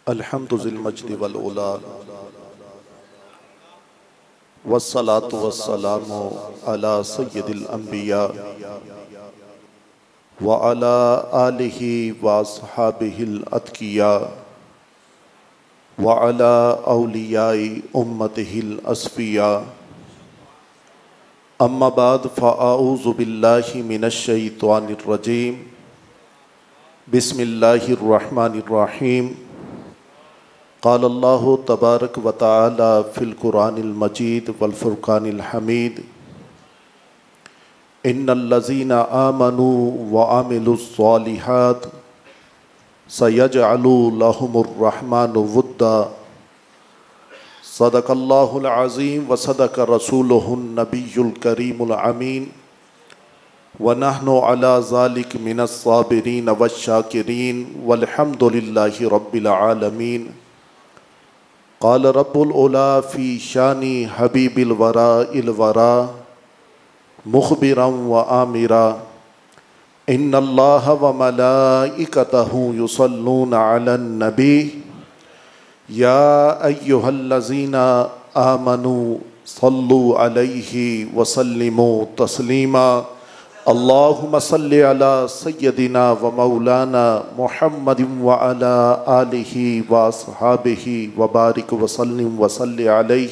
अल्हम्दु ज़िल मज्दि वल उला वस्सलातु वस्सलामु अला सय्यदिल अंबिया व अला आलिहि व अस्हाबिहिल अत्किया व अला औलियाई उम्मतिहिल अस्फिया। अम्मा बाद फ़अऊज़ु बिल्लाहि मिनश शैतानिर रजीम। बिस्मिल्लाहिर रहमानिर रहीम। क़ाल अल्लाहु तबारक व तआला फ़िल क़ुरानिल मजीद वल फ़ुरक़ानिल हमीद। इन्नल्लज़ीना आमनू व आमिलुस्सॉलिहात सयजअलु लहुमुर रहमानु वुद्दा। सदक़ल्लाहुल अज़ीम व सदक़ रसूलुहुन नबियुल करीमुल अमीन व नहनु अला ज़ालिक मिनस साबिरीन वश्शाकिरीन वल्हम्दुलिल्लाहि रब्बिल आलमीन। क़ाल रब्बुल उला फ़ी शानी हबीबिल वरा इल वरा मुख़बिरन व आमिरा। इन्नल्लाह व मलाइकतहु युसल्लूना अलन नबी या अय्युहल्लज़ीना आमनू सल्लु अलैहि व सल्लिमू तस्लीमा। अल्लाहुम्मा सल्लि अला सय्यदिना व मौलाना मुहम्मदिन व अला आलिहि व अस्हाबिहि व बारिक व सल्लिम व सल्लि अलैहि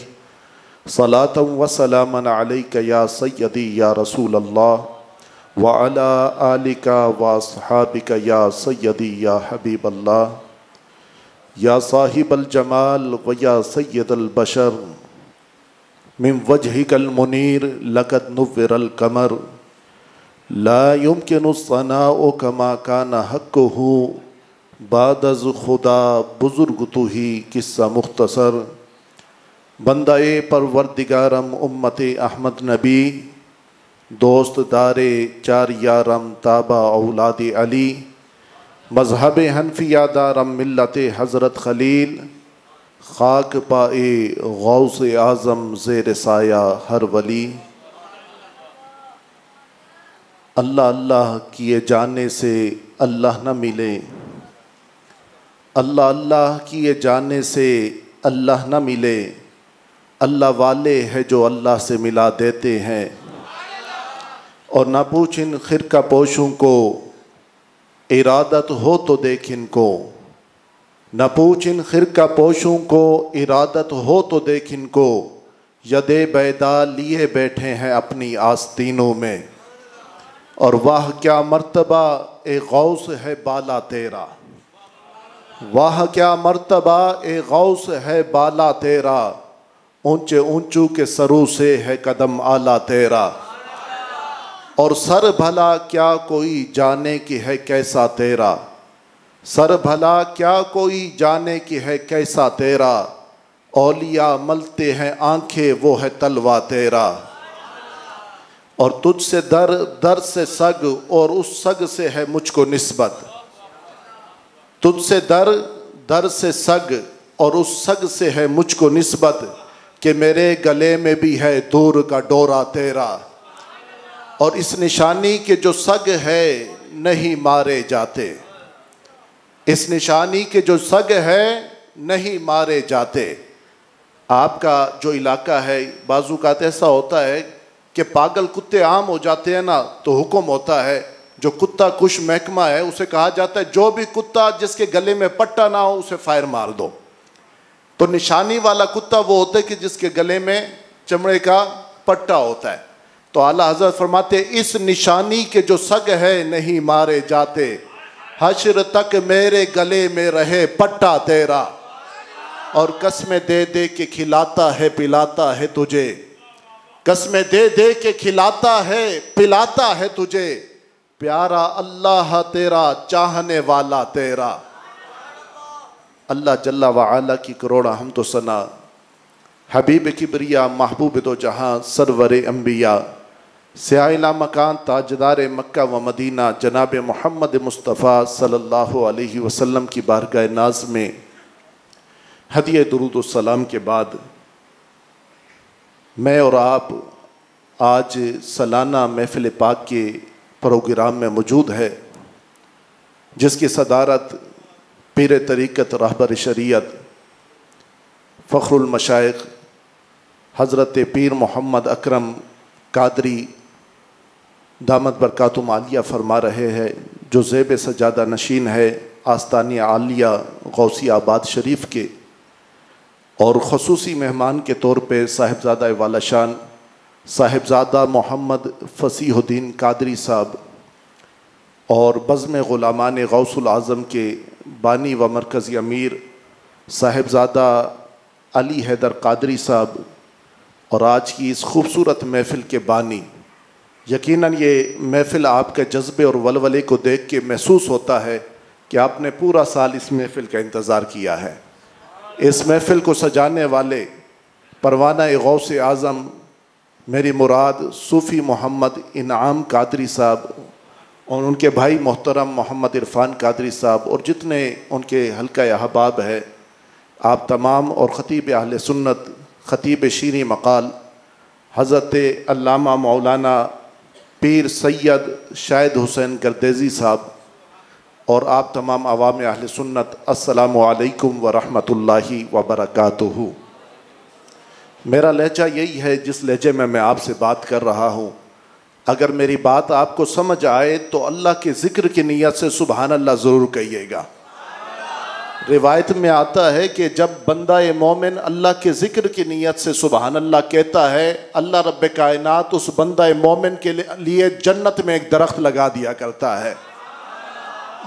सलातन व सलामन अलैका या सय्यदी या रसूल अल्लाह व अला आलिका व अस्हाबिका या सय्यदी या हबीब अल्लाह या साहिबल जमाल व या सय्यदल बशर मिन वजहिकल मुनीर लक़द नुव्विरल कमर ला युमकिनु सनाउ कमा काना हक़्क़ुहु बादज़ खुदा बुज़ुर्ग तुही किस्सा मुख्तसर। बंदाए परवरदिगारम उम्मते अहमद नबी दोस्त दारे चार यारम ताबा औलाद अली मज़हब हनफिया दारम मिल्लत हज़रत खलील खाक पाए गौस आज़म ज़ेर साया हर वली। अल्लाह अल्लाह किए जाने से अल्लाह न मिले, अल्लाह अल्लाह किए जाने से अल्लाह न मिले। अल्लाह वाले हैं जो अल्लाह से मिला देते हैं। और ना पूछ इन खिरका पोशों को इरादत हो तो देख इनको, न पूछ इन खिरका पोशों को इरादत हो तो देख इनको। यदे बैदा लिए बैठे हैं अपनी आस्तीनों में। और वाह क्या मर्तबा ए गौस है बाला तेरा, वाह क्या मर्तबा ए गौस है बाला तेरा। ऊंचे ऊंचू के सरू से है कदम आला तेरा। और सर भला क्या कोई जाने की है कैसा तेरा, सर भला क्या कोई जाने की है कैसा तेरा। औलिया मलते हैं आंखें वो है तलवा तेरा। और तुझसे दर दर से सग और उस सग से है मुझको निस्बत। तुझसे दर दर से सग और उस सग से है मुझको निस्बत कि मेरे गले में भी है दूर का डोरा तेरा। और इस निशानी के जो सग है नहीं मारे जाते, इस निशानी के जो सग है नहीं मारे जाते। आपका जो इलाका है बाजू का ऐसा होता है कि पागल कुत्ते आम हो जाते हैं ना, तो हुक्म होता है जो कुत्ता कुश महकमा है उसे कहा जाता है जो भी कुत्ता जिसके गले में पट्टा ना हो उसे फायर मार दो। तो निशानी वाला कुत्ता वो होता है कि जिसके गले में चमड़े का पट्टा होता है। तो आला हज़रत फरमाते इस निशानी के जो सग है नहीं मारे जाते। हश्र तक मेरे गले में रहे पट्टा तेरा। और कसमें दे दे के खिलाता है पिलाता है तुझे, कसमें दे दे के खिलाता है पिलाता है तुझे। प्यारा अल्लाह तेरा चाहने वाला तेरा। अल्लाह जल्ला व आला की करोड़ा हम तो सना। हबीब किबरिया महबूब दो जहां सरवर अंबिया स्याइला मकान ताजदार मक्का व मदीना जनाब मोहम्मद मुस्तफ़ा सल्लल्लाहु अलैहि वसल्लम की बारगाह नाज में हदिया दुरूद सलाम के बाद मैं और आप आज सालाना महफिल पाक के प्रोग्राम में मौजूद है, जिसकी सदारत पीर तरीक़त रहबर शरीयत फ़ख्रुल मशाइख़ हज़रत पीर मोहम्मद अकरम कादरी दामत बरकातुहुम आलिया फरमा रहे हैं, जो ज़ेब सजादा नशीन है आस्तानी आलिया गौसी आबाद शरीफ के, और ख़ुसूसी मेहमान के तौर पे साहिबज़ादा वाला शान साहिबज़ादा मोहम्मद फ़सीहुद्दीन कादरी साहब और बज़्म ग़ुलामान गौसुल आज़म के बानी व मरकज़ी अमीर साहिबज़ादा अली हैदर कादरी साहब और आज की इस खूबसूरत महफ़िल के बानी। यकीनन ये महफ़िल आपके जज्बे और वलवले को देख के महसूस होता है कि आपने पूरा साल इस महफ़िल का इंतज़ार किया है। इस महफ़िल को सजाने वाले परवाना गौस आज़म मेरी मुराद सूफ़ी मोहम्मद इनाम कादरी साहब और उनके भाई मोहतरम मोहम्मद इरफ़ान कादरी साहब और जितने उनके हल्का अहबाब है, आप तमाम और ख़तीब अहले सुन्नत ख़तीब शीरी मकाल हज़रत अल्लामा मौलाना पीर सैयद शाहिद हुसैन गर्देज़ी साहब और आप तमाम अवाम अहले सुन्नत, अस्सलामु अलैकुम व रहमतुल्लाहि व बरकातुहू। मेरा लहजा यही है जिस लहजे में मैं आपसे बात कर रहा हूँ। अगर मेरी बात आपको समझ आए तो अल्लाह के ज़िक्र की नीयत से सुबहान अल्लाह ज़रूर कहिएगा। रिवायत में आता है कि जब बंदा मोमिन अल्लाह के ज़िक्र की नीयत से सुबहान अल्लाह कहता है, अल्लाह रब्बे कायनात उस बंदा मोमिन के लिए जन्नत में एक दरख्त लगा दिया करता है।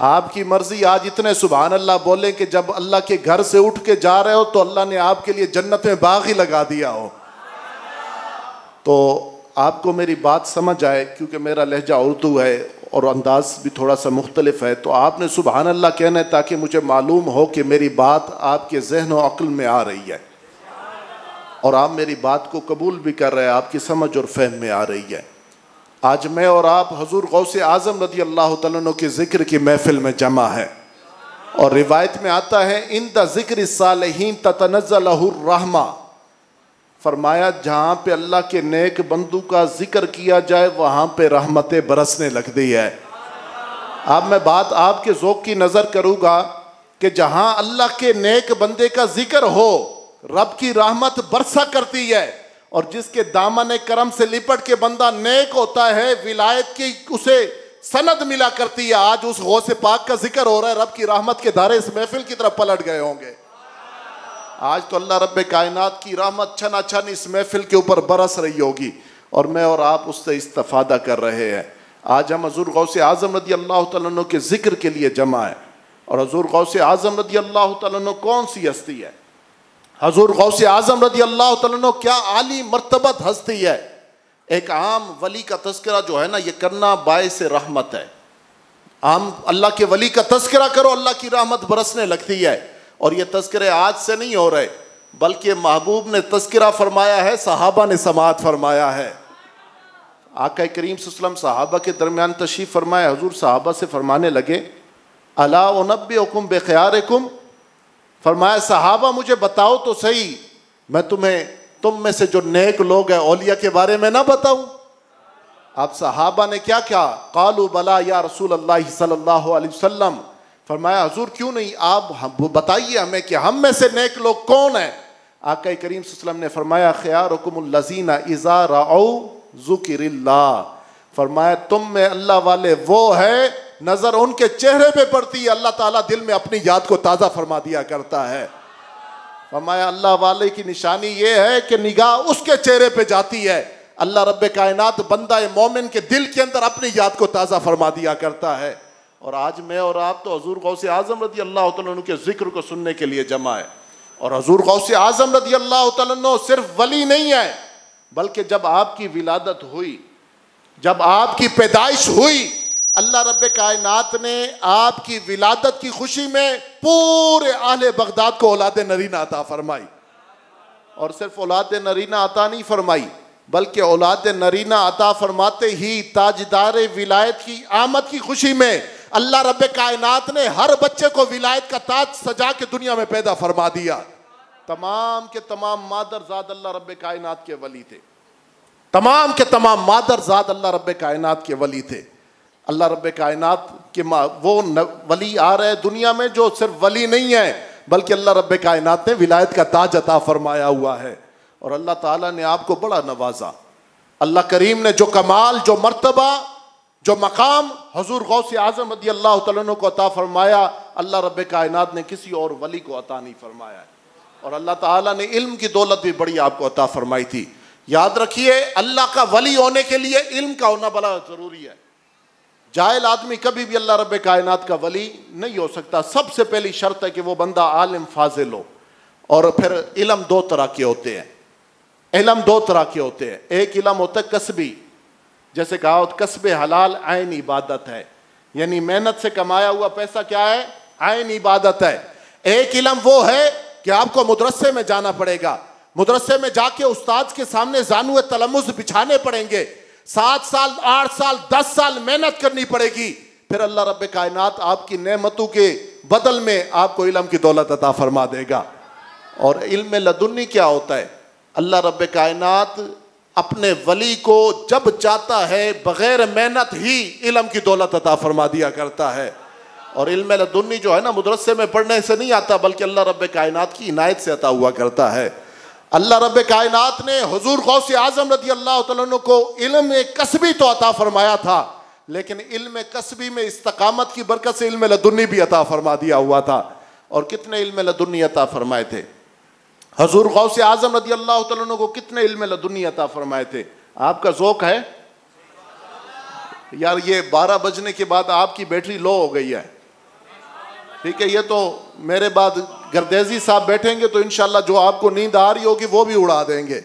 आपकी मर्ज़ी आज इतने सुबहान अल्लाह बोलें कि जब अल्लाह के घर से उठ के जा रहे हो तो अल्लाह ने आपके लिए जन्नत में बाग ही लगा दिया हो। तो आपको मेरी बात समझ आए, क्योंकि मेरा लहजा उर्दू है और अंदाज़ भी थोड़ा सा मुख्तलिफ है, तो आपने सुबहान अल्लाह कहना है ताकि मुझे मालूम हो कि मेरी बात आपके जहन और अक्ल में आ रही है और आप मेरी बात को कबूल भी कर रहे हैं, आपकी समझ और फहम में आ रही है। आज मैं और आप हजूर गौसे आज़म रज़ी अल्लाह तआला अन्हु के ज़िक्र की महफ़िल में जमा है और रिवायत में आता है इंदा ज़िक्र सालिहीन ततनज़्ज़लुर रहमा, फरमाया जहाँ पे अल्लाह के नेक बंदू का जिक्र किया जाए वहाँ पे रहमतें बरसने लगती है। अब मैं बात आपके ज़ौक़ की नज़र करूँगा कि जहाँ अल्लाह के नेक बंदे का जिक्र हो रब की रहमत बरसा करती है, और जिसके दामन करम से लिपट के बंदा नेक होता है विलायत की उसे सनद मिला करती है। आज उस गौसे पाक का जिक्र हो रहा है, रब की रहमत के धारे इस महफिल की तरफ पलट गए होंगे। आज तो अल्लाह रब्बे कायनात की रहमत छन छन इस महफिल के ऊपर बरस रही होगी और मैं और आप उससे इस्तिफादा कर रहे हैं। आज हम हजूर गौसे आज़म रज़ी अल्लाह तआला अन्हु के जिक्र के लिए जमा है। और हजूर गौसे आज़म रज़ी अल्लाह तआला अन्हु कौन सी हस्ती है? हजूर गौसे आज़म रज़ी अल्लाह तआला अन्हु क्या आली मर्तबत हस्ती है। एक आम वली का तस्करा जो है ना, ये करना बायस रहमत है। आम अल्लाह के वली का तस्करा करो, अल्लाह की रहमत बरसने लगती है। और ये तस्करे आज से नहीं हो रहे, बल्कि महबूब ने तस्करा फरमाया है, सहाबा ने समाअत फरमाया है। आका करीम सल्लल्लाहु अलैहि वसल्लम सहाबा के दरमियान तशरीफ़ फरमाए, हजूर सहाबा से फरमाने लगे, अला उनब्बिउकुम बिखियारिकुम, फरमाया सहाबा मुझे बताओ तो सही, मैं तुम्हें तुम में से जो नेक लोग हैं औलिया के बारे में ना बताऊं? अब सहाबा ने क्या क्या, कालू बला या रसूल अल्लाह सल्लल्लाहु अलैहि वसल्लम, फरमाया हुजूर क्यों नहीं, आप बताइए हमें कि हम में से नेक लोग कौन है। आका करीम सल्लल्लाहु अलैहि वसल्लम ने फरमाया खियारुकुमुल लज़ीना इज़ा रअऊ ज़ुकिरिल्लाह, फरमाया तुम में अल्लाह वाले वो है नजर उनके चेहरे पे पड़ती है, अल्लाह ताला दिल में अपनी याद को ताज़ा फरमा दिया करता है। फरमाया अल्लाह वाले की निशानी ये है कि निगाह उसके चेहरे पे जाती है, अल्लाह रब्बे कायनात बंदा मोमिन के दिल के अंदर अपनी याद को ताज़ा फरमा दिया करता है। और आज मैं और आप तो हजूर गौसे आज़म रज़ी अल्लाह तआला अन्हु के जिक्र को सुनने के लिए जमा है। और हजूर गौसे आज़म रज़ी अल्लाह तआला अन्हु सिर्फ वली नहीं है, बल्कि जब आपकी विलादत हुई, जब आपकी पैदाइश हुई, अल्लाह रब्बे कायनात ने आपकी विलादत की खुशी में पूरे आहले बगदाद को औलाद नरीना अता फरमाई। और सिर्फ औलाद नरीना अता नहीं फरमाई, बल्कि औलाद नरीना अता फरमाते ही ताजदार विलायत की आमद की खुशी में अल्लाह रब्बे कायनात ने हर बच्चे को विलायत का ताज सजा के दुनिया में पैदा फरमा दिया। तमाम के तमाम मादरजाद अल्लाह रब्बे कायनात के वली थे, तमाम के तमाम मादरजाद अल्लाह रब्बे कायनात के वली थे। अल्लाह रब्बे कायनात के वो वली आ रहे दुनिया में जो सिर्फ वली नहीं है बल्कि अल्लाह रब्बे कायनात ने विलायत का ताज अता फरमाया हुआ है। और अल्लाह ताला ने आपको बड़ा नवाजा। अल्लाह करीम ने जो कमाल, जो मर्तबा, जो मकाम हुजूर गौसे आजम रज़ी अल्लाह तआला अन्हु को अता फरमाया, अल्लाह रब्बे कायनात ने किसी और वली को अता नहीं फरमाया है। और अल्लाह ताला ने इल्म की दौलत भी बड़ी आपको अता फरमाई थी। याद रखिए, अल्लाह का वली होने के लिए इल्म का होना बड़ा जरूरी है। जाहिल आदमी कभी भी अल्लाह रब्बे कायनात का वली नहीं हो सकता। सबसे पहली शर्त है कि वो बंदा आलिम फाजिल हो। और फिर इल्म दो तरह के होते हैं। इल्म दो तरह के होते हैं। एक इल्म होता है कसबी, जैसे कहा हो कसबे हलाल आइन इबादत है, यानी मेहनत से कमाया हुआ पैसा क्या है? आइन इबादत है। एक इल्म वो है कि आपको मदरसे में जाना पड़ेगा, मदरसे में जाके उस्ताद के सामने जानुए तलमुज़ बिछाने पड़ेंगे, 7 साल 8 साल 10 साल मेहनत करनी पड़ेगी, फिर अल्लाह रब्बे कायनात आपकी नेमतों के बदल में आपको इल्म की दौलत अता फरमा देगा। और इल्म लदुन्नी क्या होता है? अल्लाह रब्बे कायनात अपने वली को जब चाहता है बगैर मेहनत ही इल्म की दौलत अता फरमा दिया करता है। और इल्म लदुन्नी जो है ना, मदरसे में पढ़ने से नहीं आता बल्कि अल्लाह रब्बे कायनात की इनायत से अता हुआ करता है। अल्लाह रब्बे कायनात ने हुजूर गौसे आजम रज़ी अल्लाह तआला अन्हु को इल्म कसबी तो अता फरमाया था, लेकिन इल्म कसबी में इस्तकामत की बरकत से इल्म लदुन्नी भी अता फरमा दिया हुआ था। और कितने इल्म लदुन्नी अता फरमाए थे हुजूर गौसे आजम रज़ी अल्लाह तआला अन्हु को? कितने इल्म लदुन्नी अता फरमाए थे? आपका ज़ौक़ है यार? ये 12 बजने के बाद आपकी बैटरी लो हो गई है, ठीक है। ये तो मेरे बाद गर्देजी साहब बैठेंगे तो इंशाल्लाह जो आपको नींद आ रही होगी वो भी उड़ा देंगे।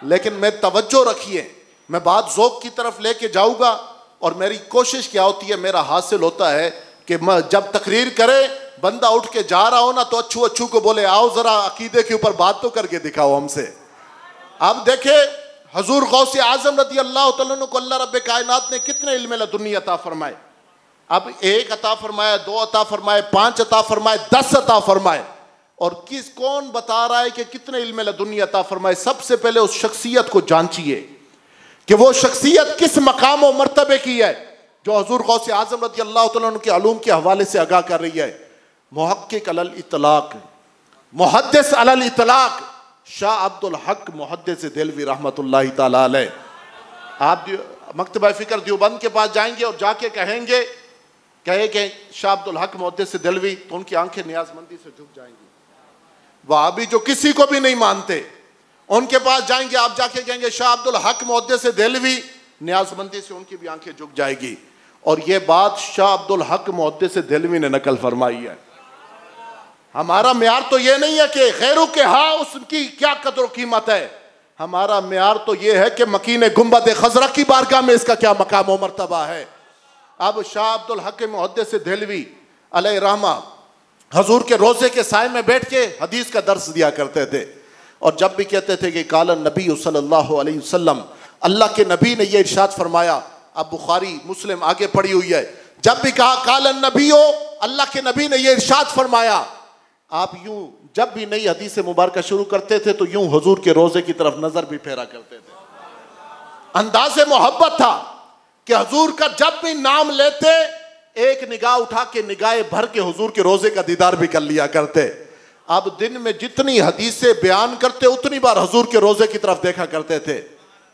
लेकिन मैं तवज्जो रखिए, मैं बात ज़ौक़ की तरफ लेके जाऊँगा। और मेरी कोशिश क्या होती है, मेरा हासिल होता है कि मैं जब तकरीर करे बंदा उठ के जा रहा हो ना तो अच्छू अच्छू को बोले आओ ज़रा अकीदे के ऊपर बात तो करके दिखाओ हमसे। अब देखे हुजूर गौसे आजम रज़ी अल्लाह तआला अन्हु को अल्लाह रब्बे कायनात ने कितने इल्म लदुन्नी अता फरमाए। अब 1 अता फरमाया, 2 अता फरमाए, 5 अता फरमाए, 10 अता फरमाए। और कौन बता रहा है कि कितने इल्म लदुन्नी अता फरमाए? सबसे पहले उस शख्सियत को जांचिए कि वो शख्सियत किस मकाम और मर्तबे की है जो हुजूर गौसे आजम रज़ी अल्लाह तआला अन्हु के अलूम के हवाले से आगाह कर रही है। मुहक्किक अलल इतलाक, मुहद्दिस अलल इतलाक शाह अब्दुल हक मुहद्दिस देलवी रहमतुल्लाहि तआला अलैह। आप मकतबा फ़िक्र देवबंद के पास जाएंगे और जाके कहेंगे कि शाह अब्दुल हक मुहद्दिस देलवी, तो उनकी आंखें नियाजमंदी से झुक जाएंगी। वहाबी जो किसी को भी नहीं मानते उनके पास जाएंगे, आप जाके कहेंगे शाह अब्दुल हक मुहद्दिस देलवी, नियाजमंदी से उनकी भी आंखें झुक जाएगी। और ये बात शाह अब्दुल हक मुहद्दिस देलवी ने नकल फरमाई है। हमारा म्यार तो ये नहीं है कि खैरू के हाँ उसकी क्या कदर कीमत है, हमारा म्यार तो ये है कि मकीन गुंबद खजरा की बारगाह में इसका क्या मकाम व मर्तबा है। अब शाह अब्दुल हक मुहद्दिस देलवी अलैहि रहमा हजूर के रोजे के साए में बैठ के हदीस का दर्स दिया करते थे। और जब भी कहते थे कि कालन नबी सल्लल्लाहु अलैहि वसल्लम, अल्लाह के नबी ने यह इरशाद फरमाया, अब बुखारी मुस्लिम आगे पड़ी हुई है, जब भी कहा कालन नबी हो, अल्लाह के नबी ने यह इरशाद फरमाया, आप यूं जब भी नई हदीस मुबारक शुरू करते थे तो यूं हुजूर के रोजे की तरफ नजर भी फेरा करते थे। अंदाज़े मोहब्बत था कि हुजूर का जब भी नाम लेते एक निगाह उठा के निगाह भर के हुजूर के रोजे का दीदार भी कर लिया करते। अब दिन में जितनी हदीसें बयान करते उतनी बार हुजूर के रोजे की तरफ देखा करते थे।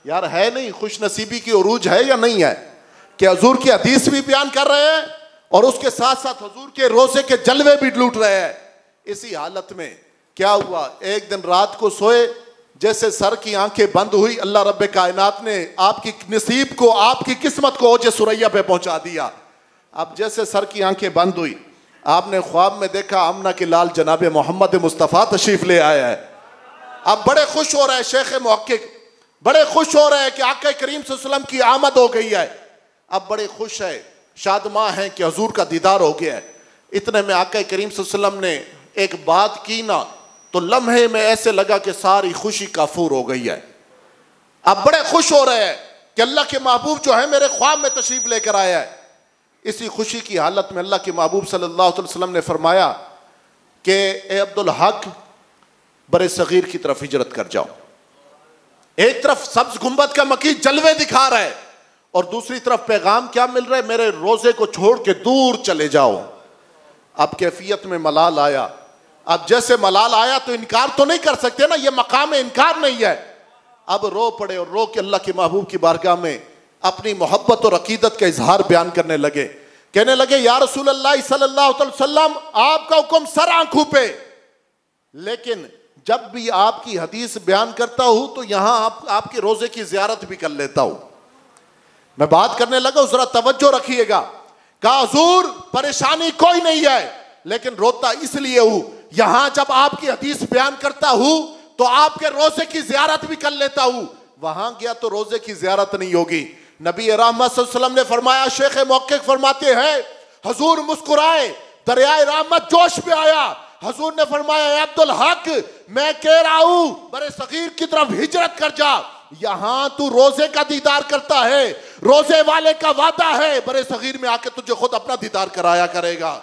यार है नहीं, खुश नसीबी की उरूज है या नहीं है कि हुजूर की हदीस भी बयान कर रहे हैं और उसके साथ साथ हुजूर के रोजे के जलवे भी लूट रहे हैं। इसी हालत में क्या हुआ, एक दिन रात को सोए, जैसे सर की आंखें बंद हुई, अल्लाह रब्बे कायनात ने आपकी नसीब को, आपकी किस्मत को ओजे सुरैया पे पहुंचा दिया। अब जैसे सर की आंखें बंद हुई, आपने ख्वाब में देखा आमना के लाल जनाब मोहम्मद मुस्तफ़ा तशरीफ ले आया है। अब बड़े खुश हो रहे हैं शेख मुहक्किक, बड़े खुश हो रहे हैं कि आका करीम सल्लल्लाहु अलैहि वसल्लम की आमद हो गई है। अब बड़े खुश है, शादमां हैं कि हुजूर का दीदार हो गया है। इतने में आका करीम सल्लल्लाहु अलैहि वसल्लम ने एक बात की ना तो लम्हे में ऐसे लगा कि सारी खुशी काफूर हो गई है। अब बड़े खुश हो रहे हैं कि अल्लाह के महबूब जो है मेरे ख्वाब में तशरीफ लेकर आया है। इसी खुशी की हालत में अल्लाह के महबूब सल्लल्लाहु अलैहि वसल्लम ने फरमाया कि ए अब्दुल हक, बरे सगीर की तरफ हिजरत कर जाओ। एक तरफ सब्ज गुंबद का मकीन जलवे दिखा रहा है और दूसरी तरफ पैगाम क्या मिल रहा है, मेरे रोजे को छोड़ के दूर चले जाओ। अब कैफियत में मलाल आया। अब जैसे मलाल आया तो इनकार तो नहीं कर सकते ना, ये मकाम इनकार नहीं है। अब रो पड़े और रो के अल्लाह के महबूब की बारगाह में अपनी मोहब्बत और अकीदत का इजहार बयान करने लगे। कहने लगे, या रसूल अल्लाह सल्लल्लाहु अलैहि वसल्लम, आपका हुक्म सर आंखों पे, लेकिन जब भी आपकी हदीस बयान करता हूं तो यहां आपके रोजे की जियारत भी कर लेता हूं। मैं बात करने लगा, जरा तवज्जो रखिएगा। कहा, हुजूर परेशानी कोई नहीं है, लेकिन रोता इसलिए हूं, यहां जब आपकी हदीस बयान करता हूं तो आपके रोजे की जियारत भी कर लेता हूं। वहां गया तो रोजे की जियारत नहीं होगी। नबी रहमत सल्लल्लाहु अलैहि वसल्लम ने फरमाया, शेख मुहक्किक फरमाते हैं, हुजूर मुस्कुराए, दरियाए रहमत जोश में आया। हुजूर ने फरमाया, अब्दुल हक, मैं कह रहा हूं बड़े सगीर की तरफ हिजरत कर जा। यहां तू रोजे का दीदार करता है, रोजे वाले का वादा है, बड़े सगीर में आके तुझे खुद अपना दीदार कराया करेगा।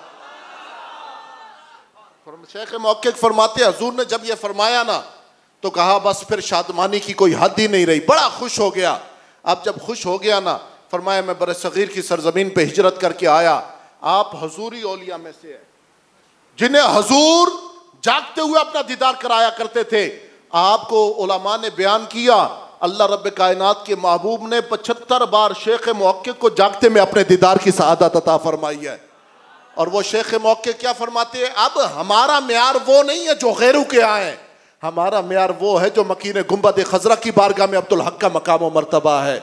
शेख मुहक्किक फरमाते, हुजूर ने जब ये फरमाया ना तो कहा, बस फिर शादमानी की कोई हद ही नहीं रही, बड़ा खुश हो गया। अब जब खुश हो गया ना, फरमाया, मैं बड़े सगीर की सरजमीन पे हिजरत करके आया। आप हुजूरी औलिया में से है जिन्हें हुजूर जागते हुए अपना दीदार कराया करते थे। आपको उलमा ने बयान किया, अल्लाह रब्बे कायनात के महबूब ने 75 बार शेख मुहक्किक को जागते में अपने दीदार की सआदत अता फरमाई है। और वो शेख मुहक्किक क्या फरमाते हैं, अब हमारा म्यार वो नहीं है जो गैरों के यहाँ है, हमारा म्यार वो है जो मकीन गुंबद खजरा की बारगाह में अब्दुल हक का मकाम और मर्तबा है।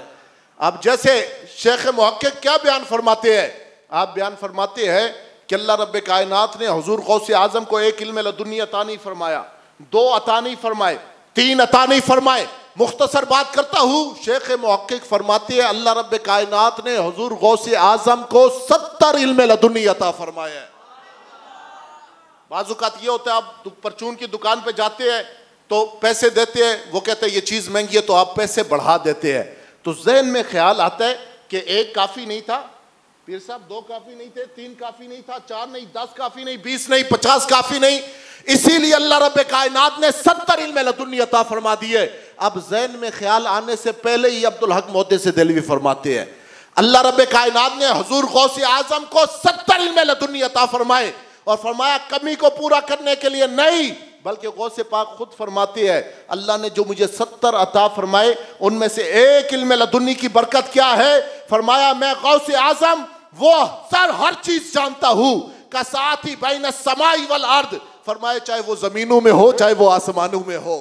अब जैसे शेख मुहक्किक क्या बयान फरमाते हैं, आप बयान फरमाते हैं कि अल्लाह रब्बे कायनात ने हुजूर गौसे आजम को एक इल्म लदुन्नी अता नहीं फरमाया, 2 अता नहीं फरमाए, 3 अता नहीं फरमाए। मुख्तसर बात करता हूं, शेख मुहक्किक फरमाते हैं, अल्लाह रब्बे कायनात ने हुजूर गौसे आजम को 70 इल्म लदुन्नी अता फरमाया है। बाज़-औक़ात ये होता है, आप परचून की दुकान पे जाते हैं तो पैसे देते हैं, वो कहते हैं ये चीज़ महंगी है, तो आप पैसे बढ़ा देते हैं। तो ज़हन में ख्याल आता है कि 1 काफ़ी नहीं था, पीर साहब 2 काफ़ी नहीं थे, 3 काफ़ी नहीं था, 4 नहीं, 10 काफ़ी नहीं, 20 नहीं, 50 काफ़ी नहीं, इसीलिए अल्लाह रब्बे कायनात ने 70 इल्म लदुन्नी अता फरमा दिए। अब ज़हन में ख्याल आने से पहले ही अब्दुल हक मुहद्दिस देलवी फरमाते हैं, अल्लाह रब्बे कायनात ने हुजूर गौसे आजम को 70 इल्म लदुन्नी अता फरमाए, और फरमाया कमी को पूरा करने के लिए नहीं, बल्कि गौसे पाक खुद फरमाते हैं, अल्लाह ने जो मुझे 70 अता फरमाए उनमें से एक इल्म लदुन्नी की बरकत क्या है, फरमाया मैं गौसे आजम वो हर चीज जानता हूं, का साथ ही बैन समाई वल अर्द, फरमाया चाहे वो जमीनों में हो चाहे वो आसमानों में हो।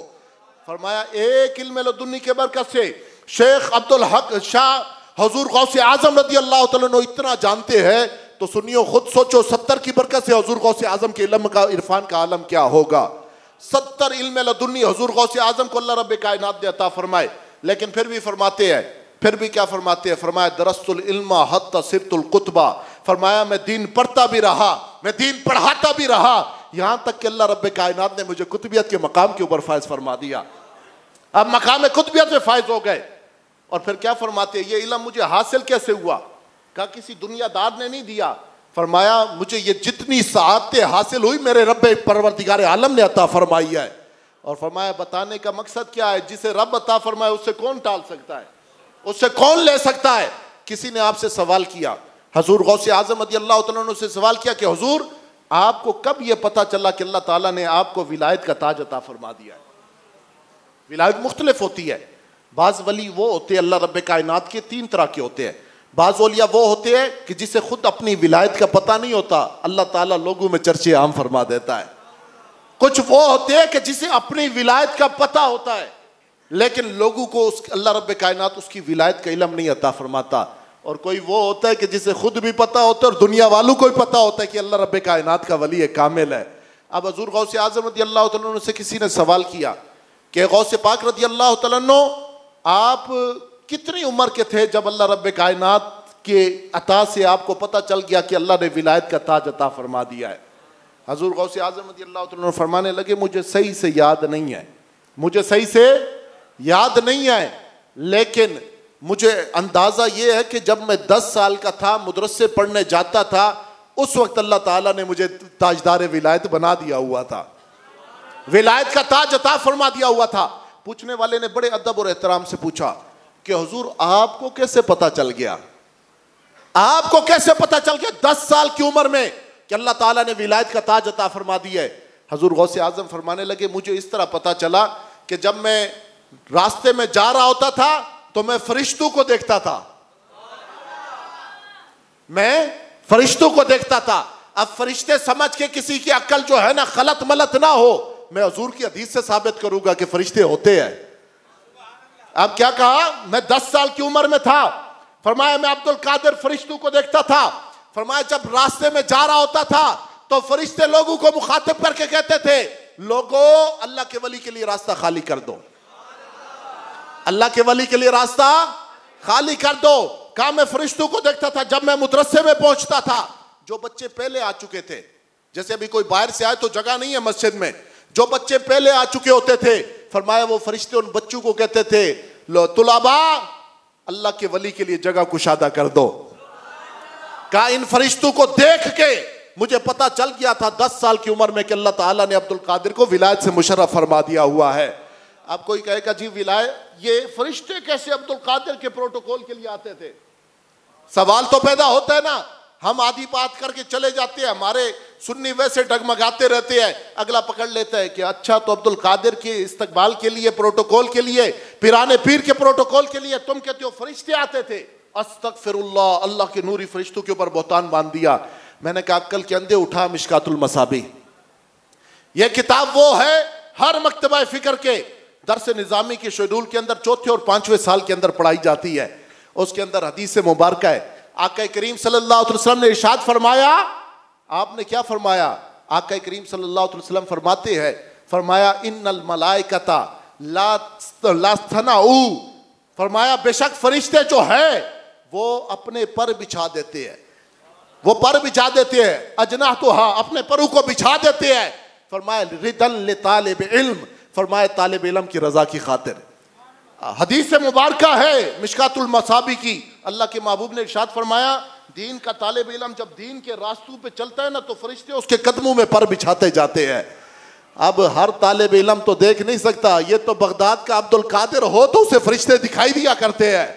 फरमाया एक इल्म लदुन्नी के बरकत से शेख अब्दुल हक शाह हुजूर गौसे आजम रदी अल्लाह तआला अन्हु इतना जानते हैं, तो सुनियो खुद सोचो 70 की बरकत से हुजूर गौसे आजम के इल्म का, इरफान का आलम क्या होगा। 70 इल्म लदुन्नी हुजूर गौसे आजम को अल्लाह रब्बे कायनात ने अता फरमाए। लेकिन फिर भी फरमाते हैं, फिर भी क्या फरमाते हैं, फरमाया दरस्तुल इल्मा हत्ता सिरतुल कुतबा, फरमाया मैं दीन पढ़ता भी रहा, मैं दीन पढ़ाता भी रहा, यहां तक कि अल्लाह रब्बे कायनात ने मुझे कुतबियत के मकाम के ऊपर फायज फरमा दिया। अब मकाम कुतबियत में फायज हो गए। और फिर क्या फरमाते हैं, ये इल्म मुझे हासिल कैसे हुआ, कहा किसी दुनियादार ने नहीं दिया, फरमाया मुझे ये जितनी सआदतें हासिल हुई मेरे रब्बे परवरदिगार आलम ने अता फरमाई है। और फरमाया बताने का मकसद क्या है, जिसे रब अता फरमाए उससे कौन टाल सकता है, उससे कौन ले सकता है। किसी ने आपसे सवाल किया, हुजूर गौसे आजम रज़ी अल्लाह तआला अन्हु से सवाल किया कि हुजूर आपको कब यह पता चला कि अल्लाह ताला ने आपको विलायत का ताज अता फरमा दिया है। विलायत मुख्तलिफ होती है, बाज़ वली वो होते हैं अल्लाह रब्बे कायनात के 3 तरह के होते हैं। बाज़ औलिया वो होते हैं कि जिसे खुद अपनी विलायत का पता नहीं होता, अल्लाह ताला लोगों में चर्चे आम फरमा देता है। कुछ वो होते हैं कि जिसे अपनी विलायत का पता होता है, लेकिन लोगों को अल्लाह रब्बे कायनात उसकी विलायत का इल्म नहीं अता फरमाता। और कोई वो होता है कि जिसे खुद भी पता होता है और दुनिया वालों को भी पता होता है कि अल्लाह रब्बे कायनात का वली है, कामिल है। अब हुजूर गौसे आजम रज़ी अल्लाह तआला अन्हु से किसी ने सवाल किया कि गौसे पाक रज़ी अल्लाह तआला अन्हु आप कितनी उम्र के थे जब अल्लाह रब्बे कायनात के अता से आपको पता चल गया कि अल्लाह ने विलायत का ताज अता फरमा दिया है। हुजूर गौसे आजम रज़ी अल्लाह तआला अन्हु फरमाने लगे मुझे सही से याद नहीं है, मुझे सही से याद नहीं है, लेकिन मुझे अंदाजा ये है कि जब मैं 10 साल का था, मदरसे पढ़ने जाता था, उस वक्त अल्लाह ताला ने मुझे ताजदार विलायत बना दिया हुआ था, विलायत का ताज अता फरमा दिया हुआ था। पूछने वाले ने बड़े अदब और एहतराम से पूछा कि हुजूर आपको कैसे पता चल गया, आपको कैसे पता चल गया 10 साल की उम्र में कि अल्लाह ताला ने विलायत का ताज अता फरमा दिया है। हुजूर गौसे आजम फरमाने लगे, मुझे इस तरह पता चला कि जब मैं रास्ते में जा रहा होता था तो मैं फरिश्तों को देखता था, मैं फरिश्तों को देखता था। अब फरिश्ते समझ के किसी की अक्ल जो है ना गलत मलत ना हो, मैं हुजूर की हदीस से साबित करूंगा कि फरिश्ते होते हैं। अब क्या कहा, मैं 10 साल की उम्र में था, फरमाया मैं अब्दुल कादिर फरिश्तों को देखता था। फरमाया जब रास्ते में जा रहा होता था तो फरिश्ते लोगों को मुखातिब करके कहते थे, लोगों अल्लाह के वली के लिए रास्ता खाली कर दो, अल्लाह के वली के लिए रास्ता खाली कर दो। कहा मैं फरिश्तों को देखता था। जब मैं मदरसे में पहुंचता था, जो बच्चे पहले आ चुके थे, जैसे अभी कोई बाहर से आए तो जगह नहीं है मस्जिद में, जो बच्चे पहले आ चुके होते थे, फरमाया वो फरिश्ते उन बच्चों को कहते थे, लो तुलाबा अल्लाह के वली के लिए जगह कुशादा कर दो। कहा इन फरिश्तों को देख के मुझे पता चल गया था 10 साल की उम्र में कि अल्लाह ताला ने अब्दुल कादिर को विलायत से मुशर्रफ फरमा दिया हुआ है। अब कोई कहेगा जी विलायत, ये फरिश्ते कैसे अब्दुल कादिर के प्रोटोकॉल के लिए आते थे? सवाल तो पैदा होता है ना। हम आधी बात करके चले जाते हैं, हमारे सुन्नी वैसे डगमगाते रहते हैं, अगला पकड़ लेता है कि अच्छा तो अब्दुल कादिर के इस्तकबाल के लिए, प्रोटोकॉल के लिए, पिराने पीर के प्रोटोकॉल के लिए तुम कहते हो फरिश्ते आते थे। अस्तगफिरुल्लाह, अल्लाह के नूरी फरिश्तों के ऊपर बहतान बांध दिया। मैंने कहा अक्ल के अंधे उठा मिशकातुल मसाबी, यह किताब वो है हर मकतबा फिक्र के दरस निज़ामी के शेड्यूल के अंदर 4थे और 5वें साल के अंदर पढ़ाई जाती है। उसके अंदर हदीस मुबारक है, आका करीम सल्लल्लाहु अलैहि वसल्लम ने इरशाद फरमाया। आपने क्या फरमाया? आका करीम सल्लल्लाहु अलैहि वसल्लम फरमाते हैं, फरमाया इन्नल मलाइकता ला तनाऊ, फरमाया बेशक फरिश्ते जो है वो अपने पर बिछा देते हैं, वो पर बिछा देते हैं, अजना तो हाँ अपने परों को बिछा देते हैं। फरमाया रिदन ले तालिब इल्म, फरमाया तालिब इल्म की रजा की खातिर। हदीस मुबारक है मिशकातुल मसाबी की, अल्लाह के महबूब ने इरशाद फरमाया दीन का तालिब इल्म जब दीन के रास्तों पे चलता है ना तो फरिश्ते उसके कदमों में पर बिछाते जाते हैं। अब हर तालिब इल्म तो देख नहीं सकता, ये तो बगदाद का अब्दुल कादिर हो तो उसे फरिश्ते दिखाई दिया करते हैं,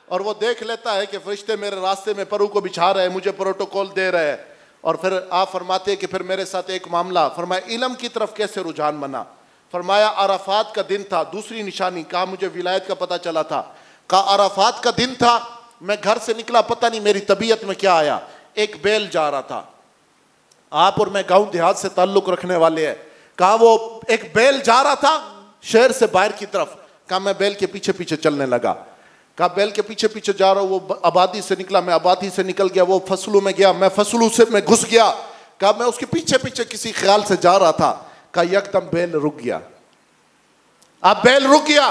और वो देख लेता है कि फरिश्ते मेरे रास्ते में परों को बिछा रहे हैं, मुझे प्रोटोकॉल दे रहे हैं। और फिर आप फरमाते हैं कि फिर मेरे साथ एक मामला, फरमाया इल्म की तरफ कैसे रुझान बना? फरमाया अराफात का दिन था, दूसरी निशानी। कहा मुझे विलायत का पता चला था। कहा अराफात का दिन था, मैं घर से निकला, पता नहीं मेरी तबीयत में क्या आया, एक बैल जा रहा था। आप और मैं गांव देहात से ताल्लुक रखने वाले हैं। कहा वो एक बैल जा रहा था शहर से बाहर की तरफ। कहा मैं बैल के पीछे पीछे चलने लगा। कहा बैल के पीछे पीछे जा रहा हूँ, वो आबादी से निकला, मैं आबादी से निकल गया, वो फसलों में गया, मैं फसलों से मैं घुस गया। कहा मैं उसके पीछे पीछे किसी ख्याल से जा रहा था। कहा यकदम बैल रुक गया। अब बैल रुक गया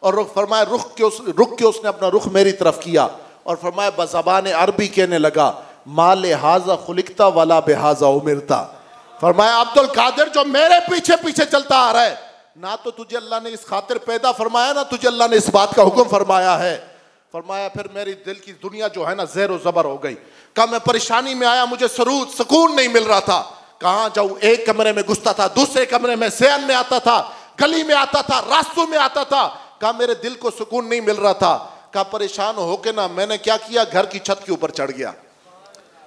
और फरमाया रुक के उसने अपना रुख मेरी तरफ किया और फरमाया बज़बान अरबी कहने लगा माले हाजा खुलिकता वाला बेहाजा उमिरता। फरमाया अब्दुल कादिर जो मेरे पीछे पीछे चलता आ रहा है, ना तो तुझे अल्लाह ने इस खातिर पैदा फरमाया, ना तुझे अल्लाह ने इस बात का हुक्म फरमाया है। फरमाया फिर मेरी दिल की दुनिया जो है ना ज़ेरो ज़बर हो गई। कहा मैं परेशानी में आया, मुझे सुकून नहीं मिल रहा था। कहाँ जाऊँ, एक कमरे में घुसता था, दूसरे कमरे में सेहन में आता था, गली में आता था, रास्तों में आता था। कहा मेरे दिल को सुकून नहीं मिल रहा था। कहा परेशान होके ना मैंने क्या किया, घर की छत के ऊपर चढ़ गया।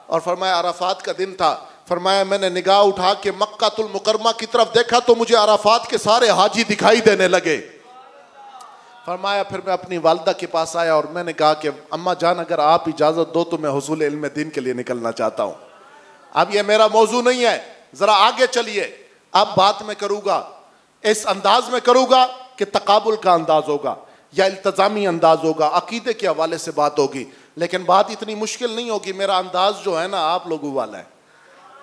और फरमाया अराफात का दिन था। फरमाया मैंने निगाह उठा के मक्कातुल मुकर्रमा की तरफ देखा तो मुझे अराफात के सारे हाजी दिखाई देने लगे। फरमाया फिर मैं अपनी वालदा के पास आया और मैंने कहा कि अम्मा जान अगर आप इजाज़त दो तो मैं हुसूल इल्म दीन के लिए निकलना चाहता हूँ। अब ये मेरा मौजू नहीं है, ज़रा आगे चलिए। अब बात मैं करूँगा इस अंदाज में करूँगा कि तकाबुल का अंदाज होगा या इल्तज़ामी अंदाज होगा, अकीदे के हवाले से बात होगी, लेकिन बात इतनी मुश्किल नहीं होगी। मेरा अंदाज जो है ना आप लोगों वाला है,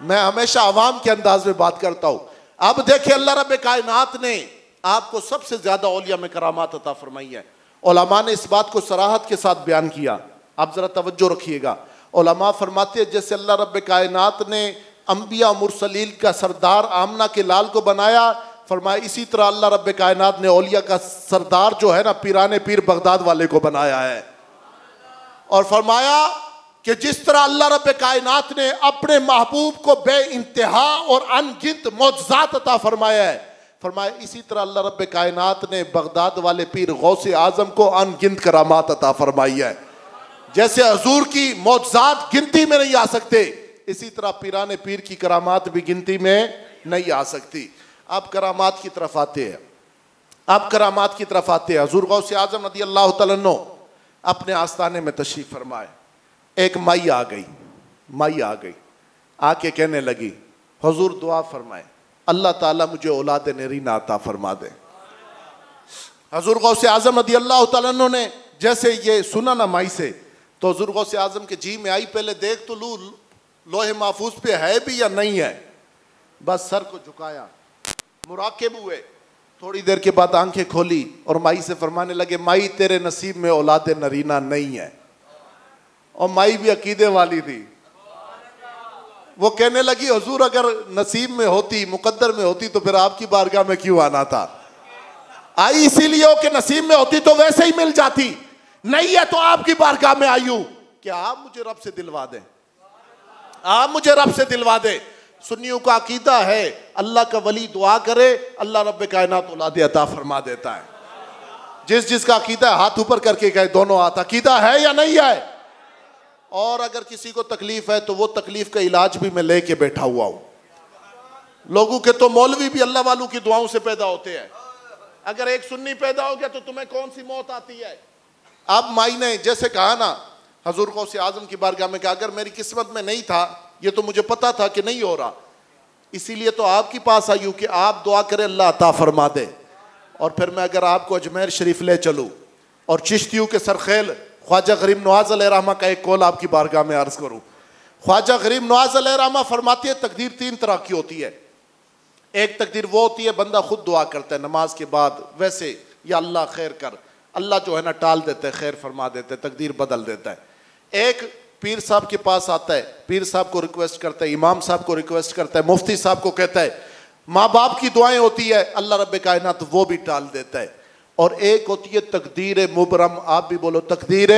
मैं हमेशा अवाम के अंदाज में बात करता हूँ। अब देखिए अल्लाह रब्बे कायनात ने आपको सबसे ज्यादा औलिया में करामात अता फरमाई है। उलमा ने इस बात को सराहत के साथ बयान किया। आप जरा तवज्जो रखिएगा। उलमा फरमाते हैं जैसे अल्लाह रब्बे कायनात ने अंबिया मुरसलीन का सरदार आमना के लाल को बनाया, फरमाया इसी तरह अल्लाह रब्बे कायनात ने औलिया का सरदार जो है ना पिराने पीर बगदाद वाले को बनाया है। और फरमाया कि जिस तरह अल्लाह रब्बे कायनात ने अपने महबूब को बे इंतहा और अनगिनत मौजज़ात अता फरमाया है, फरमाया इसी तरह अल्लाह रब्बे कायनात ने बगदाद वाले पीर गौसे आजम को अनगिनत करामात अता फरमाई है। जैसे हजूर की मौजज़ात गिनती में नहीं आ सकते, इसी तरह पीराने पीर की करामात भी गिनती में नहीं आ सकती। अब करामात की तरफ आते हैं, अब करामात की तरफ आते हैं। हजूर गौसे आजम रज़ी अल्लाह तआला अन्हु अपने आस्थाने में तशरीफ फरमाए। एक माई आ गई, माई आ गई, आके कहने लगी हुजूर दुआ फरमाए अल्लाह ताला मुझे औलाद नरीना अता फरमा दे। हजूर गौसे आजम रज़ी अल्लाह तआला अन्हु ने जैसे ये सुना ना माई से, तो हजूर गौसे आजम के जी में आई, पहले देख तो लू लोहे महफूज पे है भी या नहीं है। बस सर को झुकाया, मुराकिब हुए, थोड़ी देर के बाद आंखें खोली और माई से फरमाने लगे माई तेरे नसीब में औलाद नरीना नहीं है। और माई भी अकीदे वाली थी, वो कहने लगी हुजूर अगर नसीब में होती, मुकद्दर में होती तो फिर आपकी बारगाह में क्यों आना था। आई इसीलिए हो कि नसीब में होती तो वैसे ही मिल जाती, नहीं है तो आपकी बारगाह में आई हूं कि आप मुझे रब से दिलवा दें, आप मुझे रब से दिलवा दे। सुन्नियों का अकीदा है अल्लाह का वली दुआ करे अल्लाह रब्बे कायनात औलाद अता फरमा देता है। जिस जिसका अकीदा है हाथ ऊपर करके कहे दोनों हाथ, अकीदा है या नहीं है। और अगर किसी को तकलीफ है तो वो तकलीफ का इलाज भी मैं लेके बैठा हुआ हूं। लोगों के तो मौलवी भी अल्लाह वालों की दुआओं से पैदा होते हैं। अगर एक सुन्नी पैदा हो गया तो तुम्हें कौन सी मौत आती है। अब माई ने जैसे कहा ना हजूर गौसे आजम की बारगाह में, कहा अगर मेरी किस्मत में नहीं था, ये तो मुझे पता था कि नहीं हो रहा, इसीलिए तो आपके पास आई हूं कि आप दुआ करें अल्लाह अता फरमा दे। और फिर मैं अगर आपको अजमेर शरीफ ले चलूँ और चिश्तियों के सरखेल ख्वाजा गरीब नवाज अलैहिर्रहमा का एक कौल आपकी बारगाह में अर्ज करूँ। ख्वाजा गरीब नवाज अलैहिर्रहमा फरमाते हैं तकदीर तीन तरह की होती है। एक तकदीर वो होती है बंदा खुद दुआ करता है नमाज के बाद, वैसे या अल्लाह खैर कर, अल्लाह जो है ना टाल देता है, खैर फरमा देता है, तकदीर बदल देता है। एक पीर साहब के पास आता है, पीर साहब को रिक्वेस्ट करता है, इमाम साहब को रिक्वेस्ट करता है, मुफ्ती साहब को कहता है, माँ बाप की दुआएं होती है, अल्लाह रब्बे कायनात वो भी टाल देता है। और एक होती है तकदीर मुबरम, आप भी बोलो तकदीर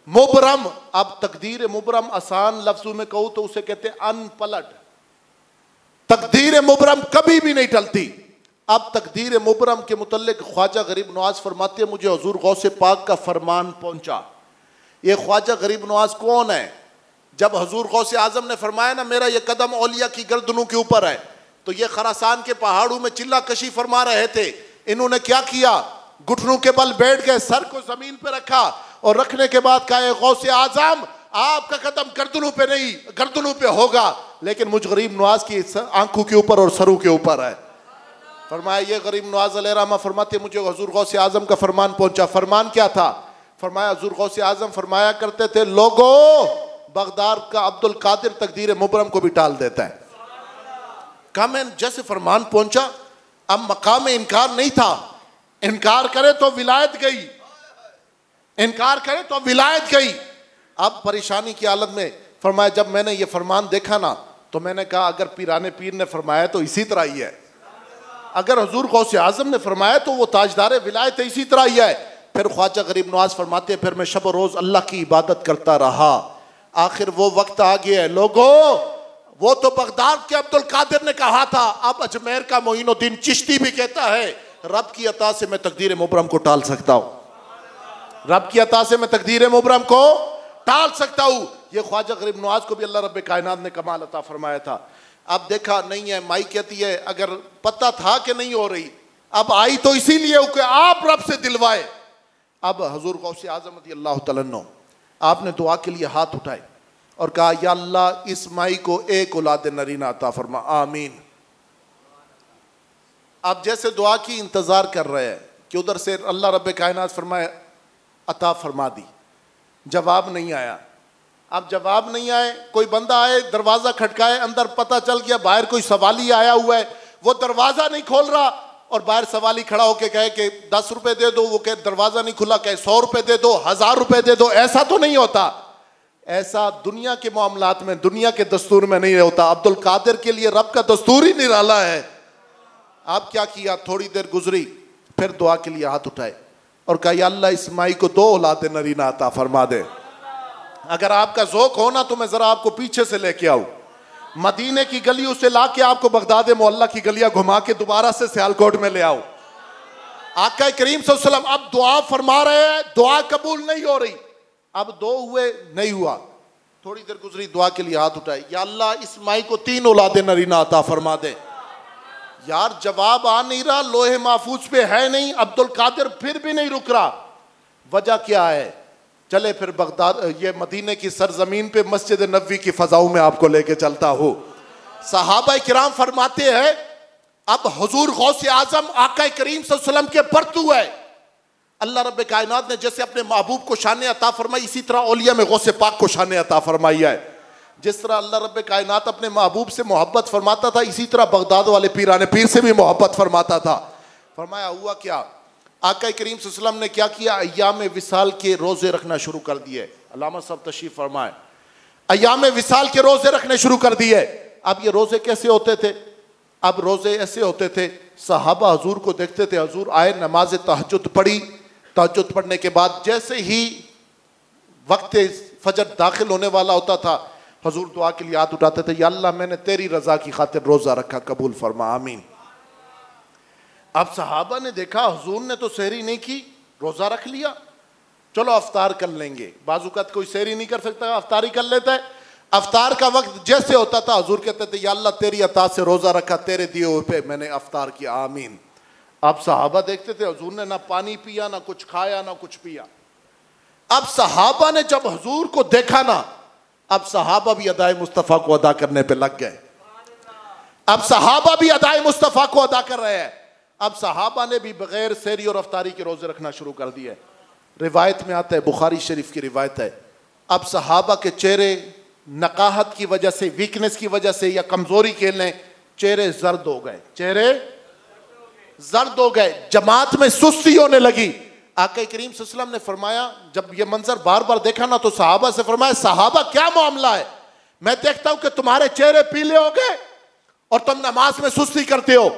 मुबरम। अब तकदीर मुबरम आसान लफ्जों में कहूँ तो उसे कहते हैं अनपलट। तकदीर मुबरम कभी भी नहीं टलती। अब तकदीर मुबरम के मुतल्लिक ख्वाजा गरीब नवाज फरमाते हैं मुझे हुजूर गौसे पाक का फरमान पहुंचा। ये ख्वाजा गरीब नवाज कौन है? जब हुजूर गौसे आजम ने फरमाया ना मेरा ये कदम औलिया की गर्दनों के ऊपर है, तो ये खरासान के पहाड़ों में चिल्ला कशी फरमा रहे थे। इन्होंने क्या किया, घुटनों के बल बैठ गए, सर को जमीन पे रखा और रखने के बाद कहा गौसे आजम आपका कदम गर्दनों पे नहीं गर्दनों पे होगा, लेकिन मुझ गरीब नवाज की आंखों के ऊपर और सरों के ऊपर है। फरमाया ये गरीब नवाज अलैहिर्रहमा फरमाते मुझे हुजूर गौसे आजम का फरमान पहुंचा। फरमान क्या था? फरमाया हुजूर गौसे आजम फरमाया करते थे लोगों बगदाद का अब्दुल कादिर तकदीर मुबरम को भी टाल देता है। कहा मैं जैसे फरमान पहुंचा, अब मकाम इनकार नहीं था, इनकार करे तो विलायत गई, इनकार करे तो विलायत गई। अब परेशानी की हालत में फरमाया जब मैंने ये फरमान देखा ना तो मैंने कहा अगर पीराने पीर ने फरमाया तो इसी तरह ही है, अगर हुजूर गौसे आजम ने फरमाया तो वो ताजदार विलायत इसी तरह ही है। फिर ख्वाजा गरीब नवाज फरमाते फिर मैं शब रोज अल्लाह की इबादत करता रहा। आखिर वो वक्त आ गया है लोगों, वो तो बगदाद के अब्दुल कादिर ने कहा था, अब अजमेर का मोइनुद्दीन चिश्ती भी कहता है रब की अता से मैं तकदीर मुबरम को टाल सकता हूँ, रब की अता से मैं तकदीर मुबरम को टाल सकता हूँ। ये ख्वाजा गरीब नवाज को भी अल्लाह रब्बे कायनात ने कमाल अता फरमाया था। अब देखा नहीं है, माई कहती है अगर पता था कि नहीं हो रही, अब आई तो इसीलिए कि आप रब से दिलवाए। अब हुजूर गौसे आजम रज़ी अल्लाह तआला अन्हु आपने दुआ के लिए हाथ उठाए और कहा या अल्लाह इस माई को एक औलाद नरीना अता फरमा, आमीन। आप जैसे दुआ की इंतजार कर रहे हैं कि उधर से अल्लाह रब्बे कायनात फरमाए अता फरमा दी, जवाब नहीं आया। अब जवाब नहीं आए, कोई बंदा आए दरवाजा खटकाए, अंदर पता चल गया बाहर कोई सवाली आया हुआ है, वो दरवाजा नहीं खोल रहा और बाहर सवाली खड़ा होके कहे कि 10 रुपए दे दो, वो कहे दरवाजा नहीं खुला, कहे 100 रुपए दे दो, 1000 रुपए दे दो। ऐसा तो नहीं होता, ऐसा दुनिया के मामलात में दुनिया के दस्तूर में नहीं होता। अब्दुल कादिर के लिए रब का दस्तूर ही निराला है। आप क्या किया, थोड़ी देर गुजरी फिर दुआ के लिए हाथ उठाए और कहा या अल्लाह इस माई को 2 औलाद नरीना अता फरमा दे। अगर आपका ज़ौक़ हो ना तो मैं जरा आपको पीछे से लेके आऊं, मदीने की गलियों से लाके आपको बगदाद मोहल्ला की गलियां घुमा के दोबारा से सियालकोट में ले आओ। आका करीम सल्लल्लाहु अलैहि वसल्लम अब दुआ फरमा रहे हैं, दुआ कबूल नहीं हो रही। अब 2 हुए, नहीं हुआ, थोड़ी देर गुजरी, दुआ के लिए हाथ उठाए, या अल्लाह इस माई को 3 औलादे नरीना अता फरमा दे। यार जवाब आ नहीं रहा, लोहे महफूज पे है नहीं। अब्दुल कादिर फिर भी नहीं रुक रहा, वजह क्या है? चले फिर बगदाद, ये मदीने की सरजमीन पे मस्जिद नबवी की फजाओं में आपको लेके चलता हूँ। सहाबा किराम फरमाते हैं अब हुजूर गौसे आजम आका करीम सल्लल्लाहु अलैहि वसल्लम के बरतू है। अल्लाह रब्बे कायनात ने जैसे अपने महबूब को शान अता फरमाई, इसी तरह औलिया में गौसे पाक को शान अता फरमाई है। जिस तरह अल्लाह रब्बे कायनात अपने महबूब से मोहब्बत फरमाता था, इसी तरह बगदाद वाले पीराने पीर से भी मोहब्बत फरमाता था। फरमाया हुआ क्या, आका करीम सल्लल्लाहु अलैहि वसल्लम ने क्या किया, अय्याम विसाल के रोजे रखना शुरू कर दिए। अल्लामा साहब तशरीफ फरमाए, अय्याम विसाल के रोजे रखने शुरू कर दिए। अब ये रोजे कैसे होते थे? अब रोजे ऐसे होते थे, सहाबा हजूर को देखते थे, हजूर आए, नमाज तहज्जुद पढ़ी, तहज्जुद पढ़ने के बाद जैसे ही वक्त फजर दाखिल होने वाला होता था, हजूर दुआ के लिए हाथ उठाते थे, या अल्लाह मैंने तेरी रजा की खातिर रोजा रखा, कबूल फरमा, आमीन। अब सहाबा ने देखा हुजूर ने तो सहरी नहीं की, रोजा रख लिया, चलो अफ्तार कर लेंगे। बाजुकात कोई सहरी नहीं कर सकता, अफ्तारी कर लेता है। अफ्तार का वक्त जैसे होता था, हुजूर कहते थे, या अल्लाह तेरी अता से रोजा रखा, तेरे दिए हुए पे मैंने अफ्तार किया, आमीन। अब सहाबा देखते थे हुजूर ने ना पानी पिया, ना कुछ खाया, ना कुछ पिया। अब सहाबा ने जब हुजूर को देखा ना, अब सहाबा भी अदाए मुस्तफ़ा को अदा करने पे लग गए। अब सहाबा भी अदाए मुस्तफ़ा को अदा कर रहे हैं। अब सहाबा ने भी बगैर सहरी और अफ्तारी के रोजे रखना शुरू कर दिए। रिवायत में आता है, बुखारी शरीफ की रिवायत है, अब सहाबा के चेहरे नकाहत की वजह से, वीकनेस की वजह से या कमजोरी के लिए चेहरे जर्द हो गए, चेहरे जर्द हो गए, जमात में सुस्ती होने लगी। आका करीम सल्लल्लाहु अलैहि वसल्लम ने फरमाया, जब ये मंजर बार बार देखा ना, तो सहाबा से फरमाया, सहाबा क्या मामला है? मैं देखता हूं कि तुम्हारे चेहरे पीले हो गए और तुम नमाज में सुस्ती करते हो।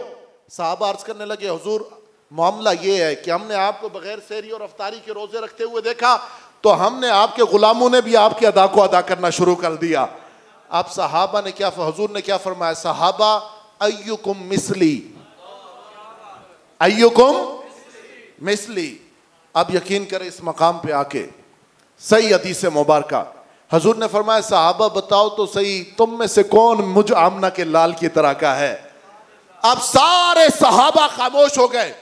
सहाबा अर्ज करने लगे, हुजूर मामला ये है कि हमने आपको बगैर सहरी और अफ्तारी के रोजे रखते हुए देखा, तो हमने आपके गुलामों ने भी आपके अदा को अदा करना शुरू कर दिया। अब सहाबा ने क्या, हुजूर ने क्या फरमाया, सहाबा अय्युकुम मिसली, अय्युकुम मिसली। अब यकीन करें इस मकाम पे आके सही हदीस मुबारका, हुजूर ने फरमाया, सहाबा बताओ तो सही, तुम में से कौन मुझ आमना के लाल की तरह का है? अब सारे सहाबा खामोश हो गए।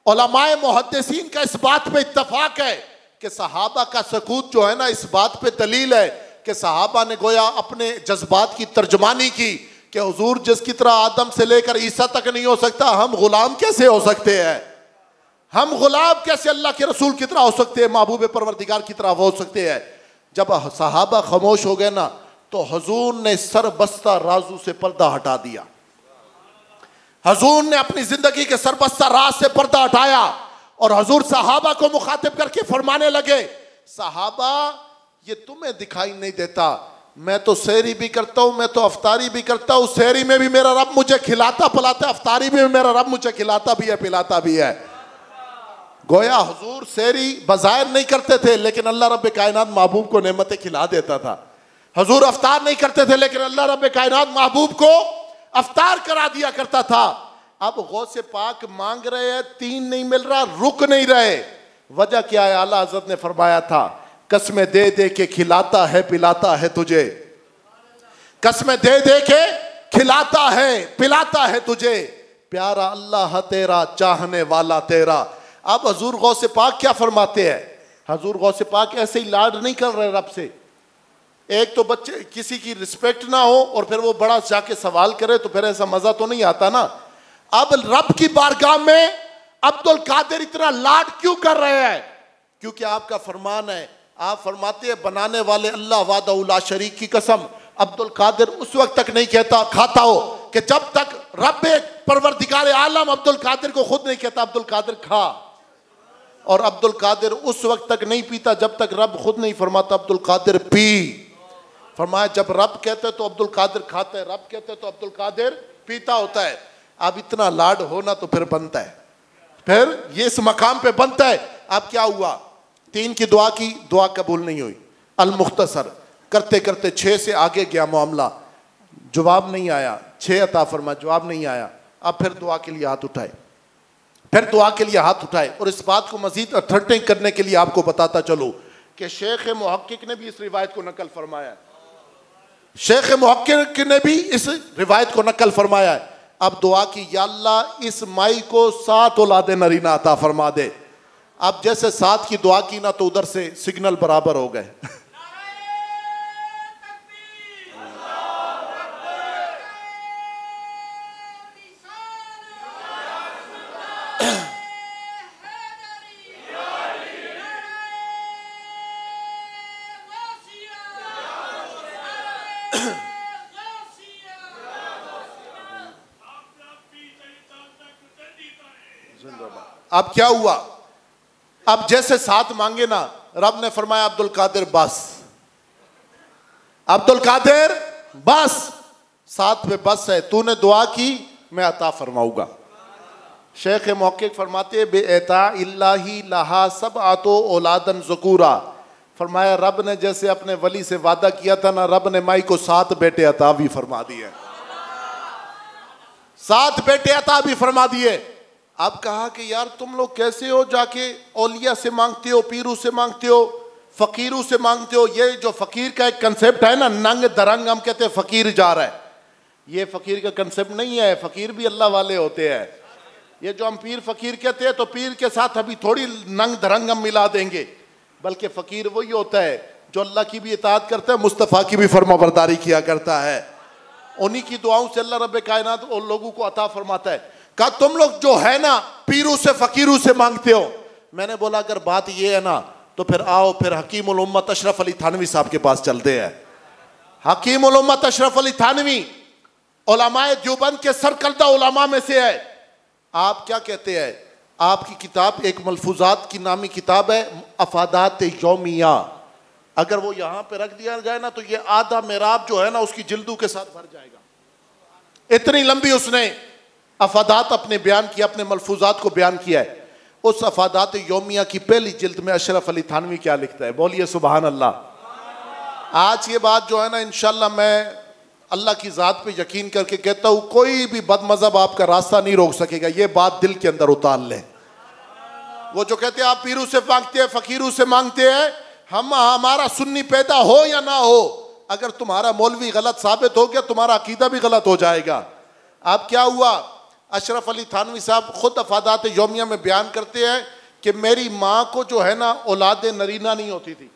उलमाए मुहद्दिसीन का इस बात पे इत्तफाक है कि सहाबा का सकूत जो है ना, इस बात पे दलील है कि सहाबा ने गोया अपने जज्बात की तर्जमानी की कि हुजूर जिसकी तरह आदम से लेकर ईसा तक नहीं हो सकता, हम गुलाम कैसे हो सकते हैं? हम गुलाम कैसे अल्लाह के रसूल की तरह हो सकते हैं, महबूब परवरदिगार की तरह हो सकते हैं? जब सहाबा खामोश हो गए ना, तो हुजूर ने सरबस्ता राजू से पर्दा हटा दिया। हुजूर ने अपनी जिंदगी के सरबस्ता राज से पर्दा हटाया और हुजूर सहाबा को मुखातिब करके फरमाने लगे, सहाबा ये तुम्हें दिखाई नहीं देता, मैं तो सहरी भी करता हूं, मैं तो अफ्तारी भी करता हूं, सहरी में भी मेरा रब मुझे खिलाता पिलाता है, अफ्तारी में भी मेरा रब मुझे खिलाता भी है पिलाता भी है। गोया हुजूर सहरी बज़ाहिर नहीं करते थे, लेकिन अल्लाह रब्बे कायनात महबूब को नेमतें खिला देता था। हुजूर अफ्तार नहीं करते थे, लेकिन अल्लाह रब्बे कायनात महबूब को अफ्तार करा दिया करता था। अब गौसे पाक मांग रहे हैं, 3 नहीं मिल रहा, रुक नहीं रहे। वजह क्या है? आला हज़रत ने फरमाया था, कसमें दे दे के खिलाता है पिलाता है तुझे, कसमें दे दे के खिलाता है पिलाता है तुझे, प्यारा अल्लाह तेरा चाहने वाला तेरा। अब हजूर गौसे पाक क्या फरमाते हैं? हजूर गौसे पाक ऐसे ही लाड नहीं कर रहे रब से। एक तो बच्चे किसी की रिस्पेक्ट ना हो और फिर वो बड़ा जाके सवाल करे, तो फिर ऐसा मजा तो नहीं आता ना। अब रब की बारगाह में अब्दुल कादिर इतना लाड क्यों कर रहे हैं? क्योंकि आपका फरमान है, आप फरमाते हैं, बनाने वाले अल्लाह वादा शरीक की कसम, अब्दुल कादिर उस वक्त तक नहीं कहता खाता हो कि जब तक रब परवरदिगार आलम अब्दुल कादिर को खुद नहीं कहता अब्दुल कादिर खा, और अब्दुल कादिर उस वक्त तक नहीं पीता जब तक रब खुद नहीं फरमाता अब्दुल कादिर पी। फरमाया जब रब कहते तो अब्दुल कादिर खाते, रब कहते तो अब्दुल कादिर पीता होता है। अब इतना लाड होना तो फिर बनता है, फिर ये इस मकाम पे बनता है। अब क्या हुआ? 3 की दुआ की, दुआ कबूल नहीं हुई। अल मुख्तसर करते करते 6 से आगे गया मामला। जवाब नहीं आया, 6 अता फरमा, जवाब नहीं आया। अब फिर दुआ के लिए हाथ उठाए, फिर दुआ के लिए हाथ उठाए। और इस बात को मजीद अथेंटिक करने के लिए आपको बताता चलो कि शेख मुहक्किक ने भी इस रिवायत को नकल फरमाया है, शेख मुहक्किक ने भी इस रिवायत को नकल फरमाया है। अब दुआ की, या अल्लाह इस माई को 7 औलादे नरीना अता फरमा दे। अब जैसे 7 की दुआ की ना तो उधर से सिग्नल बराबर हो गए। अब क्या हुआ, अब जैसे 7 मांगे ना, रब ने फरमाया अब्दुल कादिर बस, अब्दुल कादिर बस, 7 पे बस है, तूने दुआ की मैं अता फरमाऊंगा। शेख मुहक्किक फरमाते बेअता इल्लाही लहा सबअतु औलादन ज़ुकूरा, फरमाया रब ने जैसे अपने वली से वादा किया था ना, रब ने माई को 7 बेटे अता भी फरमा दिए, 7 बेटे अता भी फरमा दिए। अब कहा कि यार तुम लोग कैसे हो, जाके औलिया से मांगते हो, पीरू से मांगते हो, फकीरों से मांगते हो। ये जो फकीर का एक कंसेप्ट है ना, नंग दरंग हम कहते हैं फकीर जा रहा है, ये फकीर का कंसेप्ट नहीं है। फकीर भी अल्लाह वाले होते हैं। ये जो हम पीर फकीर कहते हैं, तो पीर के साथ अभी थोड़ी नंग दरंग हम मिला देंगे, बल्कि फकीर वही होता है जो अल्लाह की भी इताअत करता है, मुस्तफ़ा की भी फरमाबरदारी किया करता है। उन्हीं की दुआओं से अल्लाह रब्बे कायनात उन लोगों को अता फरमाता है। कहा तुम लोग जो है ना पीरों से फकीरों से मांगते हो। मैंने बोला अगर बात ये है ना तो फिर आओ, फिर हकीमुल उम्मत अशरफ अली थानवी साहब के पास चलते हैं। हकीमुल उम्मत अशरफ अली थानवी उलमाए देवबंद के सरकर्दा उलमा में से है। आप क्या कहते हैं, आपकी किताब एक मलफूजात की नामी किताब है, अफादात यौमिया, अगर वो यहाँ पे रख दिया जाए ना तो ये आधा मेराब जो है ना उसकी जिल्दों के साथ भर जाएगा। इतनी लंबी उसने अफादात अपने बयान किया, अपने मलफूजात को बयान किया है। उस अफादात यौमिया की पहली जिल्द में अशरफ अली थानवी क्या लिखता है, बोलिए सुबहान अल्लाह। आज ये बात जो है ना इंशाल्लाह मैं अल्लाह की ज़ात पे यकीन करके कहता हूँ, कोई भी बदमज़हब आपका रास्ता नहीं रोक सकेगा। ये बात दिल के अंदर उतार लें। वो जो कहते हैं आप पीरों से मांगते हैं, फकीरों से मांगते हैं, हमारा सुन्नी पैदा हो या ना हो, अगर तुम्हारा मौलवी गलत साबित हो गया तुम्हारा अकीदा भी गलत हो जाएगा। अब क्या हुआ, अशरफ अली थानवी साहब खुद अफादात यौमिया में बयान करते हैं कि मेरी माँ को जो है ना औलाद नरीना नहीं होती थी,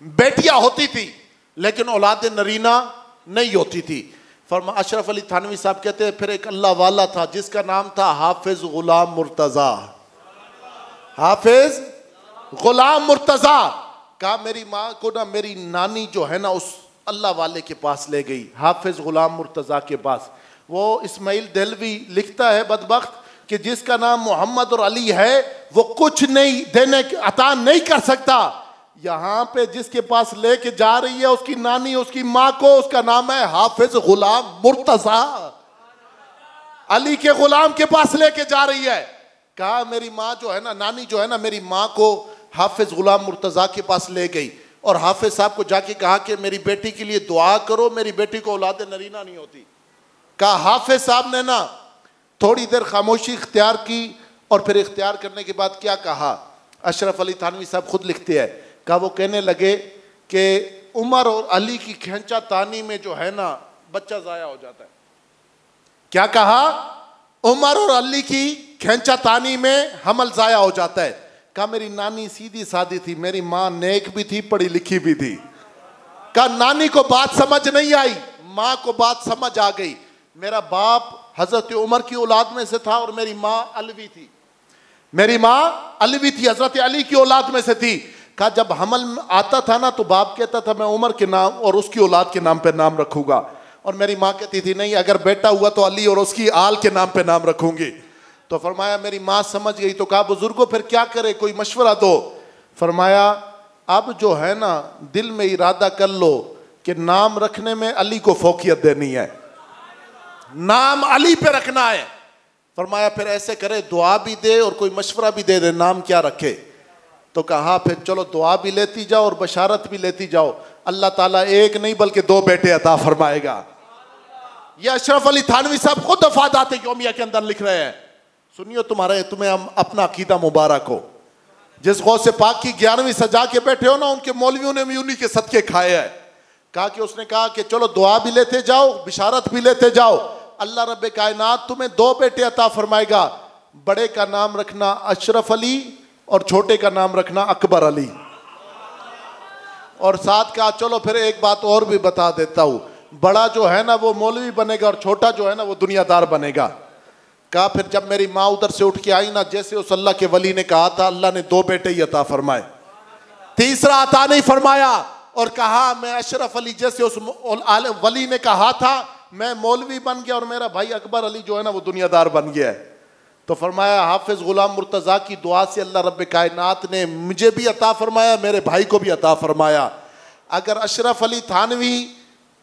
बेटियां होती थी लेकिन औलाद नरीना नहीं होती थी। फरमा अशरफ अली थानवी साहब कहते हैं फिर एक अल्लाह वाला था जिसका नाम था हाफिज गुलाम मुर्तज़ा। हाफिज गुलाम मुर्तज़ा कहा मेरी माँ को ना मेरी नानी जो है ना उस अल्लाह वाले के पास ले गई, हाफिज गुलाम मुर्तज़ा के पास। वो इस्माइल देलवी लिखता है बदबख्त कि जिसका नाम मोहम्मद और अली है वो कुछ नहीं देने अता नहीं कर सकता। यहाँ पे जिसके पास लेके जा रही है उसकी नानी, उसकी माँ को, उसका नाम है हाफिज गुलाम मुर्तज़ा। अली के गुलाम के पास लेके जा रही है। कहा मेरी माँ जो है ना, नानी जो है ना, मेरी माँ को हाफिज गुलाम मुर्तज़ा के पास ले गई और हाफिज साहब को जाके कहा कि मेरी बेटी के लिए दुआ करो, मेरी बेटी को औलाद नरीना नहीं होती। कहा हाफिज साहब ने ना थोड़ी देर खामोशी इख्तियार की और फिर इख्तियार करने के बाद क्या कहा, अशरफ अली थानवी साहब खुद लिखते हैं, कहा वो कहने लगे कि उमर और अली की खींचा तानी में जो है ना बच्चा ज़ाया हो जाता है। क्या कहा, उमर और अली की खींचा तानी में हमल ज़ाया हो जाता है। कहा मेरी नानी सीधी सादी थी, मेरी माँ नेक भी थी, पढ़ी लिखी भी थी। कहा नानी को बात समझ नहीं आई, माँ को बात समझ आ गई। मेरा बाप हजरत उमर की औलाद में से था और मेरी माँ अलवी थी, मेरी माँ अलवी थी, हजरत अली की औलाद में से थी। कहा जब हमल आता था ना तो बाप कहता था मैं उमर के नाम और उसकी औलाद के नाम पे नाम रखूंगा, और मेरी माँ कहती थी नहीं अगर बेटा हुआ तो अली और उसकी आल के नाम पे नाम रखूंगी। तो फरमाया मेरी माँ समझ गई। तो कहा बुजुर्गों फिर क्या करे, कोई मशवरा दो। फरमाया अब जो है ना दिल में इरादा कर लो कि नाम रखने में अली को फोकियत देनी है, नाम अली पे रखना है। फरमाया फिर ऐसे करे दुआ भी दे और कोई मशवरा भी दे दे, नाम क्या रखे। तो कहा फिर चलो दुआ भी लेती जाओ और बशारत भी लेती जाओ, अल्लाह ताला एक नहीं बल्कि 2 बेटे अता फरमाएगा। ये अशरफ अली थानवी साहब खुद वफादात यौमिया के अंदर लिख रहे हैं। सुनियो, तुम्हें अपना अकीदा मुबारक हो। जिस गौसे पाक की 11वीं सजा के बैठे हो ना, उनके मौलवियों ने भी उन्हीं के सदके खाए हैं। कहा कि उसने कहा कि चलो दुआ भी लेते जाओ, बिशारत भी लेते जाओ, अल्लाह रब्बे कायनात तुम्हें 2 बेटे अता फरमाएगा। बड़े का नाम रखना अशरफ अली और छोटे का नाम रखना अकबर अली। और साथ कहा चलो फिर एक बात और भी बता देता हूं, बड़ा जो है ना वो मौलवी बनेगा और छोटा जो है ना वो दुनियादार बनेगा। कहा फिर जब मेरी माँ उधर से उठ के आई ना, जैसे उस अल्लाह के वली ने कहा था, अल्लाह ने 2 बेटे ही अता फरमाए, तीसरा अता नहीं फरमाया। और कहा मैं अशरफ अली जैसे उस वली ने कहा था, मैं मौलवी बन गया और मेरा भाई अकबर अली जो है ना वो दुनियादार बन गया है। तो फरमाया हाफिज गुलाम मुर्तज़ा की दुआ से अल्लाह रब्बे कायनात ने मुझे भी अता फरमाया, मेरे भाई को भी अता फरमाया। अगर अशरफ अली थानवी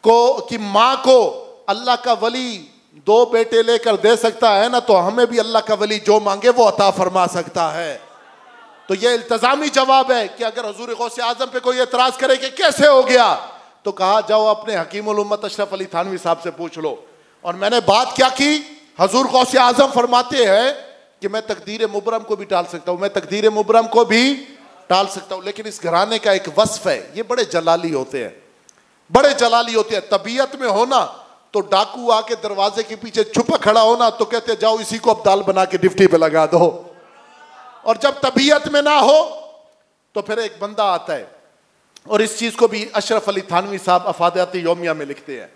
की माँ को अल्लाह का वली 2 बेटे लेकर दे सकता है ना, तो हमें भी अल्लाह का वली जो मांगे वो अता फरमा सकता है। तो ये इल्तजामी जवाब है कि अगर हुजूर गौसे आजम पे कोई एतराज करे कि कैसे हो गया, तो कहा जाओ अपने हकीमुल उम्मत अशरफ अली थानवी साहब से पूछ लो। और मैंने बात क्या की, हुजूर गौसे आजम फरमाते हैं कि मैं तकदीर मुबरम को भी टाल सकता हूं, मैं तकदीर मुबरम को भी टाल सकता हूं, लेकिन इस घराने का एक वस्फ है, ये बड़े जलाली होते हैं, बड़े जलाली होते हैं। तबीयत में होना तो डाकू आके दरवाजे के पीछे छुपा खड़ा होना तो कहते जाओ इसी को अब्दाल बना के डिप्टी पे लगा दो। और जब तबीयत में ना हो तो फिर एक बंदा आता है, और इस चीज को भी अशरफ अली थानवी साहब अफादात यौमिया में लिखते हैं।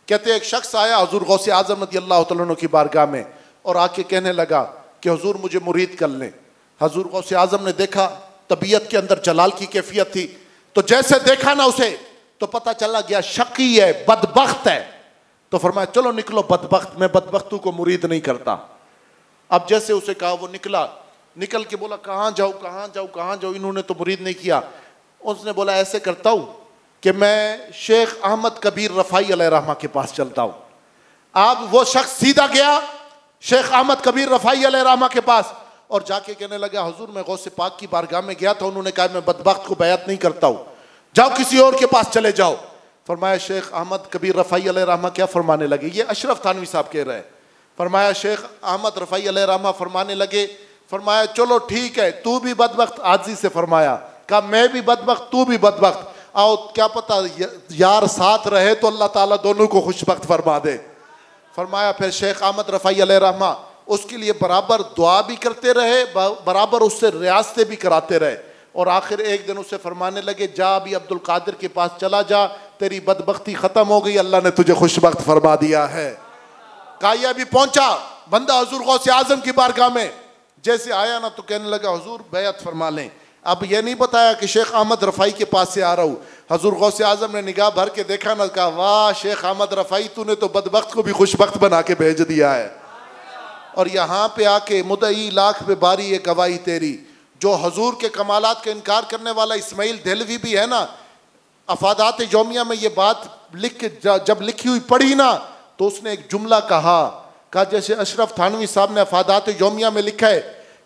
कहते एक शख्स आया हुजूर गौसे आजम रज़ी अल्लाह तआला अन्हु की बारगाह में और आके कहने लगा कि हुजूर मुझे मुरीद कर लें। हुजूर गौसे आजम ने देखा तबीयत के अंदर जलाल की कैफियत थी, तो जैसे देखा ना उसे तो पता चला गया शकी है, बदबख्त है। तो फरमाया चलो निकलो बदबख्त, मैं बदबख्तों को मुरीद नहीं करता। अब जैसे उसे कहा वो निकला, निकल के बोला कहाँ जाऊँ कहाँ जाऊँ कहाँ जाऊँ, इन्होंने तो मुरीद नहीं किया। उसने बोला ऐसे करता हूँ कि मैं शेख अहमद कबीर रफ़ाई अलैहि रहमा के पास चलता हूँ। अब वो शख्स सीधा गया शेख अहमद कबीर रफ़ाई अलैहि रहमा के पास और जाके कहने लगा हुजूर मैं गौसे पाक की बारगाह में गया था, उन्होंने कहा मैं बदबख्त को बैत नहीं करता हूँ, जाओ किसी और के पास चले जाओ। फरमाया शेख अहमद कबीर रफ़ाई अलैहि रहमा क्या फरमाने लगे, ये अशरफ थानवी साहब कह रहे हैं। फरमाया शेख अहमद रफ़ाई अलैहि रहमा फरमाने लगे, फरमाया चलो ठीक है तू भी बदबख्त, आजी से फरमाया, कहा मैं भी बदबख्त तू भी बदबख्त, आओ क्या पता यार साथ रहे तो अल्लाह ताला दोनों को खुशबख्त फरमा दे। फरमाया फिर शेख अहमद रफ़ाई अलैहि रहमा उसके लिए बराबर दुआ भी करते रहे, बराबर उससे रियासतें भी कराते रहे, और आखिर एक दिन उससे फरमाने लगे जा अभी अब्दुल कादिर के पास चला जा, तेरी बदबख्ती खत्म हो गई, अल्लाह ने तुझे खुशबख्त फरमा दिया है। काया भी पहुंचा बंदा हुजूर गौसे आजम की बारगाह में, जैसे आया ना तो कहने लगा हुजूर बैत फरमा लें। अब यह नहीं बताया कि शेख अहमद रफ़ाई के पास से आ रहा हूँ। हुजूर गौसे आजम ने निगाह भर के देखा ना, कहा वाह शेख अहमद रफ़ाई तूने तो बदबख्त को भी खुशबख्त बना के भेज दिया है। और यहाँ पे आके मुदई लाख पे बारी ये गवाही तेरी, जो हजूर के कमालात का इनकार करने वाला इस्माइल देहलवी भी है ना, अफादात यौमिया में ये बात लिख के जब लिखी हुई पढ़ी ना तो उसने एक जुमला कहा जैसे अशरफ थानवी साहब ने अफादात यौमिया में लिखा है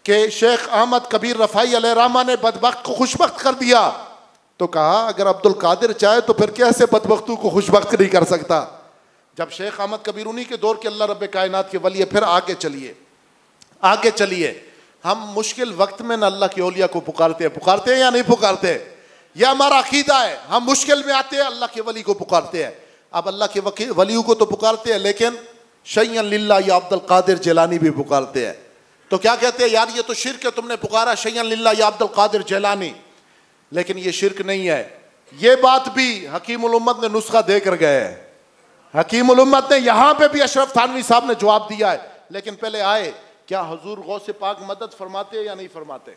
कि शेख अहमद कबीर रफ़ाई अलैहि रहमा ने बदबख्त को खुशबख्त कर दिया, तो कहा अगर अब्दुल कादिर चाहे तो फिर कैसे बदबख्तों को खुशबख्त नहीं कर सकता। जब शेख अहमद कबीर उन्हीं के दौर के अल्लाह रब्बे कायनात के वली है। फिर आगे चलिए, आगे चलिए, हम मुश्किल वक्त में न अल्लाह की औलिया को पुकारते हैं या नहीं पुकारते? यह हमारा अकीदा है। हम मुश्किल में आते हैं अल्लाह के वली को पुकारते हैं। अब अल्लाह के वलियों को तो पुकारते हैं, लेकिन शय्यन लिल्लाह या अब्दुल कादिर जिलानी भी पुकारते हैं। तो क्या कहते हैं यार ये तो शिर्क है, तुमने पुकारा शय्यन लिल्लाह या अब्दुल कादिर जिलानी, लेकिन ये शिर्क नहीं है। ये बात भी हकीमुल उम्मत ने नुस्खा देकर गए हैं। हकीमुल उम्मत ने यहां पे भी अशरफ थानवी साहब ने जवाब दिया है। लेकिन पहले आए, क्या हुजूर गौसे पाक मदद फरमाते हैं या नहीं फरमाते?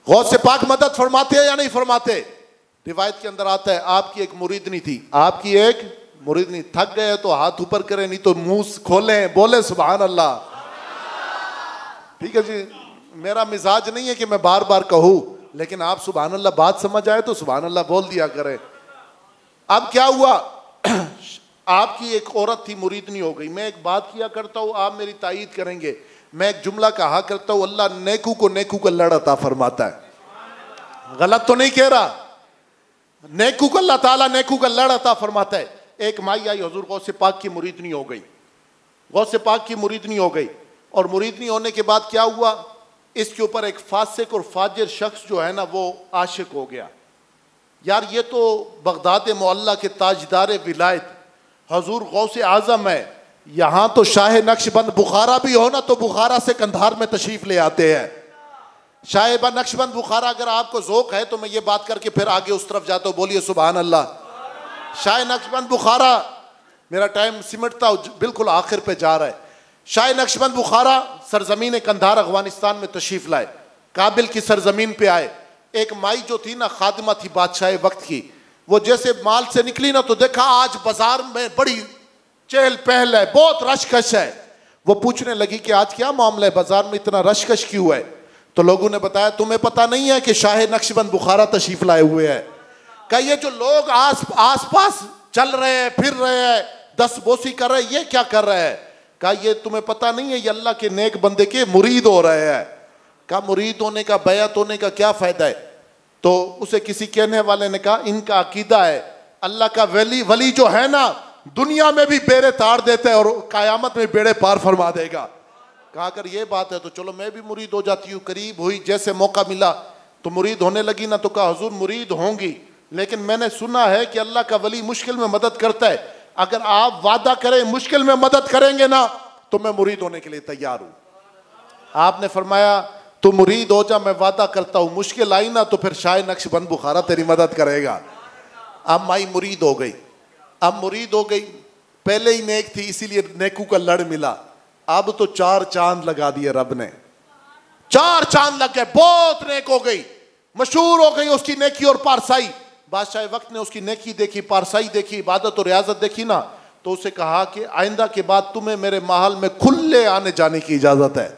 गौसे पाक मदद फरमाते हैं या नहीं फरमाते? रिवायत के अंदर आता है आपकी एक मुरीदनी थी, आपकी एक मुरीदनी, थक गए तो हाथ ऊपर करें, नहीं तो मुंह खोले बोले सुभान अल्लाह। ठीक है जी, मेरा मिजाज नहीं है कि मैं बार बार कहूं, लेकिन आप सुभान अल्लाह बात समझ आए तो सुभान अल्लाह बोल दिया करें। अब क्या हुआ, आपकी एक औरत थी मुरीदनी हो गई। मैं एक बात किया करता हूँ, आप मेरी तायीद करेंगे, मैं एक जुमला कहा करता हूँ, अल्लाह नेकू को नेकू का लड़ अता फरमाता है। गलत तो नहीं कह रहा, नेकू को अल्लाह ताला नेकू का लड़ अता फरमाता है। एक माई आई, हुजूर गौसे पाक की मुरीदनी हो गई, गौसे पाक की मुरीदनी हो गई। और मुरीदनी होने के बाद क्या हुआ, इसके ऊपर एक फासिक और फाजिर शख्स जो है ना वो आशिक हो गया। यार ये तो बगदाद मोहल्ला के ताजदार विलायत हुजूर गौसे आज़म है, यहाँ तो शाह नक्शबंद बुखारा भी हो ना तो बुखारा से कंधार में तशरीफ ले आते हैं। शाह नक्शबंद बुखारा, अगर आपको ज़ौक़ है तो मैं ये बात करके फिर आगे उस तरफ जाता हूँ, बोलिए सुभान अल्लाह। शाह नक्शबंद बुखारा, मेरा टाइम सिमटता बिल्कुल आखिर पे जा रहा है। शाह नक्शबंद बुखारा सरजमीन कंधार अफगानिस्तान में तशरीफ लाए, काबिल की सरजमीन पे आए। एक माई जो थी ना, खादिमा थी बादशाह वक्त की, वो जैसे माल से निकली ना तो देखा आज बाजार में बड़ी चहल पहल है, बहुत रशकश है। वो पूछने लगी कि आज क्या मामला है, बाजार में इतना रशकश क्यों है? तो लोगों ने बताया तुम्हें पता नहीं है कि शाह नक्शबंद बुखारा तशरीफ लाए हुए हैं। क्या ये जो लोग आस पास चल रहे हैं, फिर रहे हैं, दस बोसी कर रहे हैं, ये क्या कर रहे हैं? क्या ये तुम्हें पता नहीं है ये अल्लाह के नेक बंदे के मुरीद हो रहे हैं? क्या मुरीद होने का, बैत होने का क्या फायदा है? तो उसे किसी कहने वाले ने कहा इनका अकीदा है अल्लाह का वली जो है ना दुनिया में भी बेड़े ताड़ देता है और कयामत में बेड़े पार फरमा देगा। कहा अगर ये बात है तो चलो मैं भी मुरीद हो जाती हूँ। करीब हुई, जैसे मौका मिला तो मुरीद होने लगी ना, तो कहा हुजूर मुरीद होंगी, लेकिन मैंने सुना है कि अल्लाह का वली मुश्किल में मदद करता है, अगर आप वादा करें मुश्किल में मदद करेंगे ना तो मैं मुरीद होने के लिए तैयार हूं। आपने फरमाया तू मुरीद हो जा, मैं वादा करता हूं, मुश्किल आई ना तो फिर शाह नक्शबंद बुखारा तेरी मदद करेगा। अब माई मुरीद हो गई, अब मुरीद हो गई, पहले ही नेक थी इसीलिए नेकू का लड़ मिला। अब तो 4 चांद लगा दिए रब ने, 4 चांद लग गए, बहुत नेक हो गई, मशहूर हो गई उसकी नेकी और पारसाई। बादशाह वक्त ने उसकी नेकी देखी, पारसाई देखी, इबादत और रियाजत देखी ना, तो उसे कहा कि आइंदा के बाद तुम्हें मेरे महल में खुले आने जाने की इजाजत है,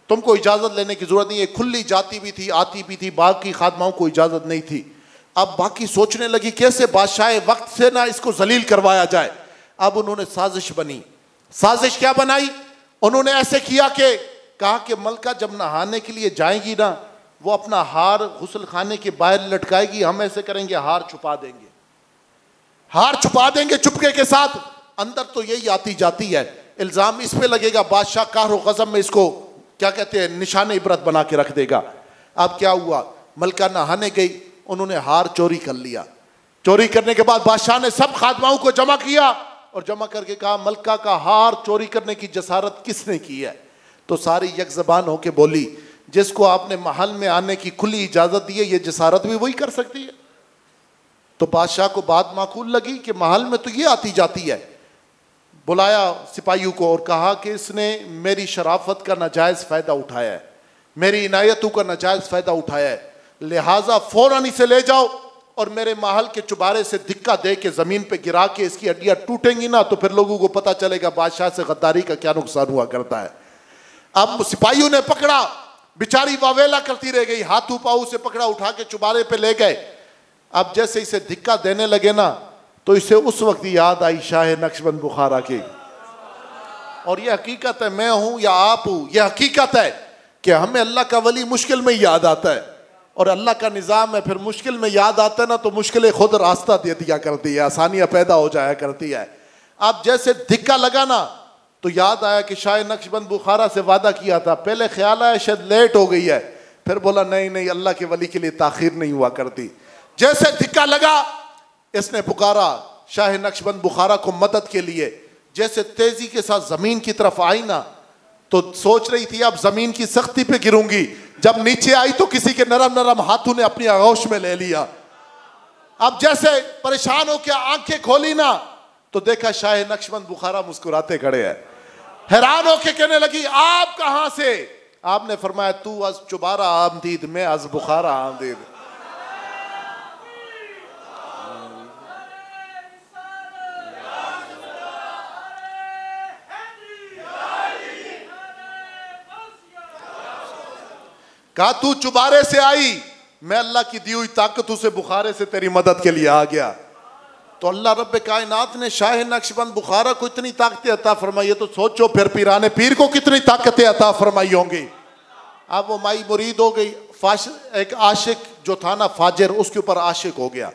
तुमको इजाजत लेने की जरूरत नहीं है। खुली जाती भी थी, आती भी थी, बाकी खादमाओं को इजाजत नहीं थी। अब बाकी सोचने लगी कैसे बादशाह वक्त से ना इसको जलील करवाया जाए। अब उन्होंने साजिश बनी। साजिश क्या बनाई? उन्होंने ऐसे किया कि कहा कि मलका जब नहाने के लिए जाएगी ना, वो अपना हार गुस्ल खाने के बाहर लटकाएगी, हम ऐसे करेंगे हार छुपा देंगे, हार छुपा देंगे चुपके के साथ। अंदर तो यही आती जाती है, इल्जाम इस पे लगेगा, बादशाह कहर गज़ब में इसको क्या कहते हैं निशान इबरत बना के रख देगा। अब क्या हुआ, मलका नहाने गई, उन्होंने हार चोरी कर लिया। चोरी करने के बाद बादशाह ने सब खादमाओं को जमा किया और जमा करके कहा मलका का हार चोरी करने की जसारत किसने की है? तो सारी एक ज़बान होके बोली जिसको आपने महल में आने की खुली इजाजत दी है ये जसारत भी वही कर सकती है। तो बादशाह को बात माकूल लगी कि महल में तो ये आती जाती है। बुलाया सिपाहियों को और कहा कि इसने मेरी शराफत का नाजायज़ फ़ायदा उठाया है, मेरी इनायतों का नाजायज़ फ़ायदा उठाया है, लिहाजा फ़ौरन इसे ले जाओ और मेरे महल के चुबारे से धिक्का दे के ज़मीन पे गिरा के इसकी हड्डियाँ टूटेंगी ना तो फिर लोगों को पता चलेगा बादशाह से गद्दारी का क्या नुकसान हुआ करता है। अब सिपाहियों ने पकड़ा, बेचारी वावेला करती रह गई, हाथों पाँव से पकड़ा, उठा के चुबारे पे ले गए। अब जैसे इसे धिक्का देने लगे ना तो इसे उस वक्त याद आई शाह नक्शबंद बुखारा की। और यह हकीकत है, मैं हूं या आप हूं, यह हकीकत है कि हमें अल्लाह का वली मुश्किल में याद आता है और अल्लाह का निज़ाम है, फिर मुश्किल में याद आता है ना तो मुश्किलें खुद रास्ता दे दिया करती है, आसानियां पैदा हो जाया करती है। अब जैसे धिक्का लगा ना तो याद आया कि शाह नक्शबंद बुखारा से वादा किया था। पहले ख्याल आया शायद लेट हो गई है, फिर बोला नहीं नहीं अल्लाह के वली के लिए ताखीर नहीं हुआ करती। जैसे धिक्का लगा इसने पुकारा शाह नक्शबंद बुखारा को मदद के लिए। जैसे तेजी के साथ जमीन की तरफ आई ना तो सोच रही थी अब जमीन की सख्ती पे गिरूंगी, जब नीचे आई तो किसी के नरम नरम हाथों ने अपनी आगोश में ले लिया। अब जैसे परेशान होकर आंखें खोली ना तो देखा शाह नक्शबंद बुखारा मुस्कुराते खड़े हैं। हैरान होके कहने लगी आप कहां से? आपने फरमाया तू अज चुबारा आमदीद, मैं अज बुखारा आमदीद। कहा तू चुबारे से आई, मैं अल्लाह की दी हुई ताकतों से बुखारे से तेरी मदद के लिए आ गया। तो अल्लाह रब्बे कायनात ने शाह नक्शबंद बुखारा को इतनी ताकतें अता फरमाई, तो सोचो फिर पीराने पीर को कितनी ताकतें अता फरमाई होंगी। अब वो माई मुरीद हो गई, एक आशिक जो था ना फाजिर उसके ऊपर आशिक हो गया।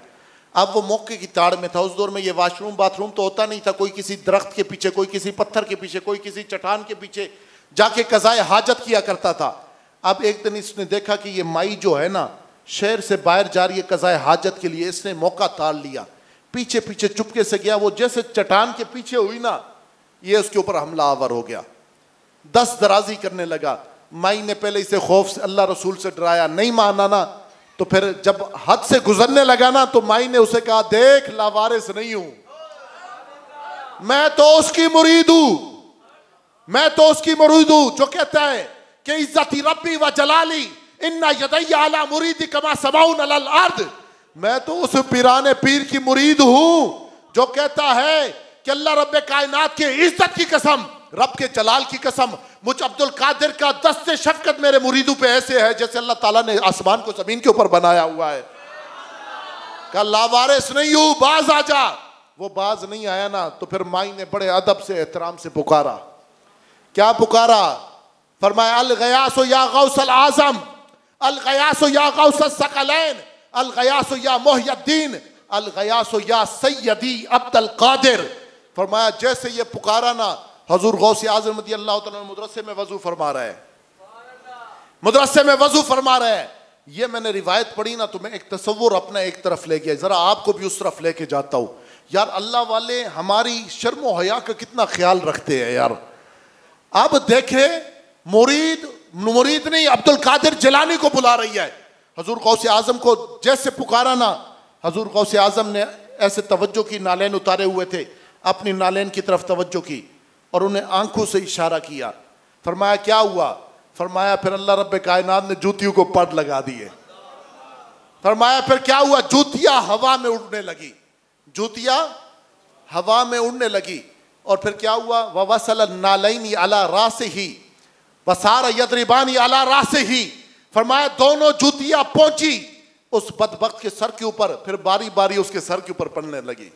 अब वो मौके की ताड़ में था। उस दौर में ये वॉशरूम बाथरूम तो होता नहीं था, कोई किसी दरख्त के पीछे, कोई किसी पत्थर के पीछे, कोई किसी चट्टान के पीछे जाके कज़ाए हाजत किया करता था। अब एक दिन इसने देखा कि ये माई जो है ना शहर से बाहर जा रही है कज़ाए हाजत के लिए, इसने मौका ताड़ लिया, पीछे पीछे चुपके से गया। वो जैसे चट्टान के पीछे हुई ना, ये उसके ऊपर हमला आवर हो गया, दस दराजी करने लगा। माई ने पहले इसे खौफ से अल्लाह रसूल से डराया, नहीं माना ना, तो फिर जब हद से गुजरने लगा ना तो माई ने उसे कहा, देख लावारिस नहीं हूं मैं, तो उसकी मुरीद हूं, मैं तो उसकी मुरीद हूं जो कहता है कि इज्जती रब्बी व जलाली इन्ना यदैया अला मुरीदी कमा समाउन अलल अर्द। मैं तो उस पीराने पीर की मुरीद हूं जो कहता है कि अल्लाह रब्बे कायनात की इज्जत की कसम, रब के जलाल की कसम, मुझ अब्दुल कादिर का दस्ते शफकत मेरे मुरीदों पे ऐसे है जैसे अल्लाह ताला ने आसमान को जमीन के ऊपर बनाया हुआ है। कल लावारिस नहीं हूं, बाज आ जा। वो बाज नहीं आया ना तो फिर माई ने बड़े अदब से एहतराम से पुकारा। क्या पुकारा? फरमाया, अल गयासो या गौसल आजम, अल गयासो या गौसल सकलैन, अल गयासो या मोहियद्दीन, अल गयासो या सैयदी अब्दुल कादिर। फरमाया जैसे ये पुकारा ना, हजूर गौसे आज़म रज़ी अल्लाह तआला मदरसे में वजू फरमा रहे हैं, मदरसे में वजू फरमा रहे हैं। ये मैंने रिवायत पढ़ी ना तो मैं एक तसव्वुर अपना एक तरफ ले गया, जरा आपको भी उस तरफ लेके जाता हूँ। यार अल्लाह वाले हमारी शर्म व हया का कितना ख्याल रखते हैं यार। अब देखे मुरीद नहीं अब्दुल कादिर जिलानी को बुला रही है। हजूर गौसे आजम को जैसे पुकारा ना, हजूर गौसे आजम ने ऐसे तवज्जो की, नालैन उतारे हुए थे, अपनी नालैन की तरफ तवज्जो की और उन्हें आंखों से इशारा किया। फरमाया क्या हुआ? फरमाया फिर अल्लाह रब्बे कायनात ने जूतियों को पड़ लगा दिए। फरमाया फिर क्या हुआ? जूतियां हवा में उड़ने लगी, जूतियां हवा में उड़ने लगी। और फिर क्या हुआ? ववसल नालैनी अला रासिही वसार यदरिबानी अला रासिही। फरमाया दोनों जूतियां पहुंची उस बदबख्त के सर के ऊपर, फिर बारी बारी उसके सर के ऊपर पड़ने लगी।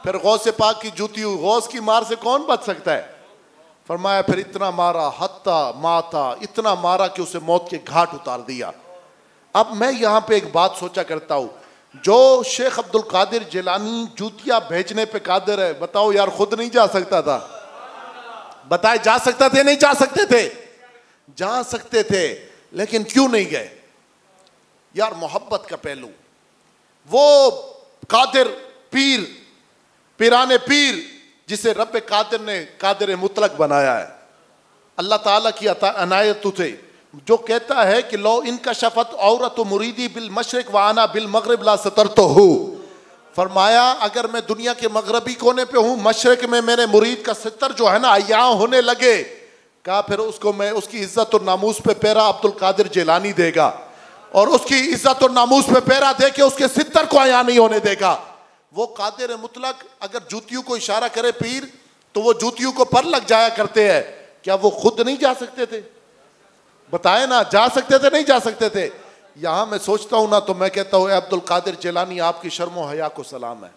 फिर गौसे पाक की जूती, गौस की मार से कौन बच सकता है? फरमाया फिर इतना मारा, हत्ता माता, इतना मारा कि उसे मौत के घाट उतार दिया। अब मैं यहां पे एक बात सोचा करता हूं, जो शेख अब्दुल कादिर जिलानी जूतियां भेजने पे कादिर है, बताओ यार खुद नहीं जा सकता था? बताए जा सकते थे? नहीं जा सकते थे? जा सकते थे, लेकिन क्यों नहीं गए? यार मोहब्बत का पहलू। वो कादिर पीर, पीराने पीर जिसे रब कादिर ने कादिर मुतलक बनाया है, अल्लाह ताला की अनायत तुझे, जो कहता है कि लो इनका शफत औरत मुरीदी बिल मशरिक व आना बिल मगरिब ला सतर तो हो। फरमाया अगर मैं दुनिया के मगरबी कोने पे हूँ, मशरिक में मेरे मुरीद का सितर जो है ना अय्याह होने लगे, कहा फिर उसको मैं उसकी इज्जत और नामूस पे पैरा अब्दुल कादिर जिलानी देगा, और उसकी इज्जत और नामूस पे पैरा दे के उसके सितर को अय्याह नहीं होने देगा। वो कादिर मुतलक अगर जूतियों को इशारा करे पीर तो वो जूतियों को पर लग जाया करते हैं। क्या वो खुद नहीं जा सकते थे? बताए ना, जा सकते थे? नहीं जा सकते थे? यहां मैं सोचता हूं ना तो मैं कहता हूं अब्दुल कादिर जिलानी आपकी शर्म व हया को सलाम है।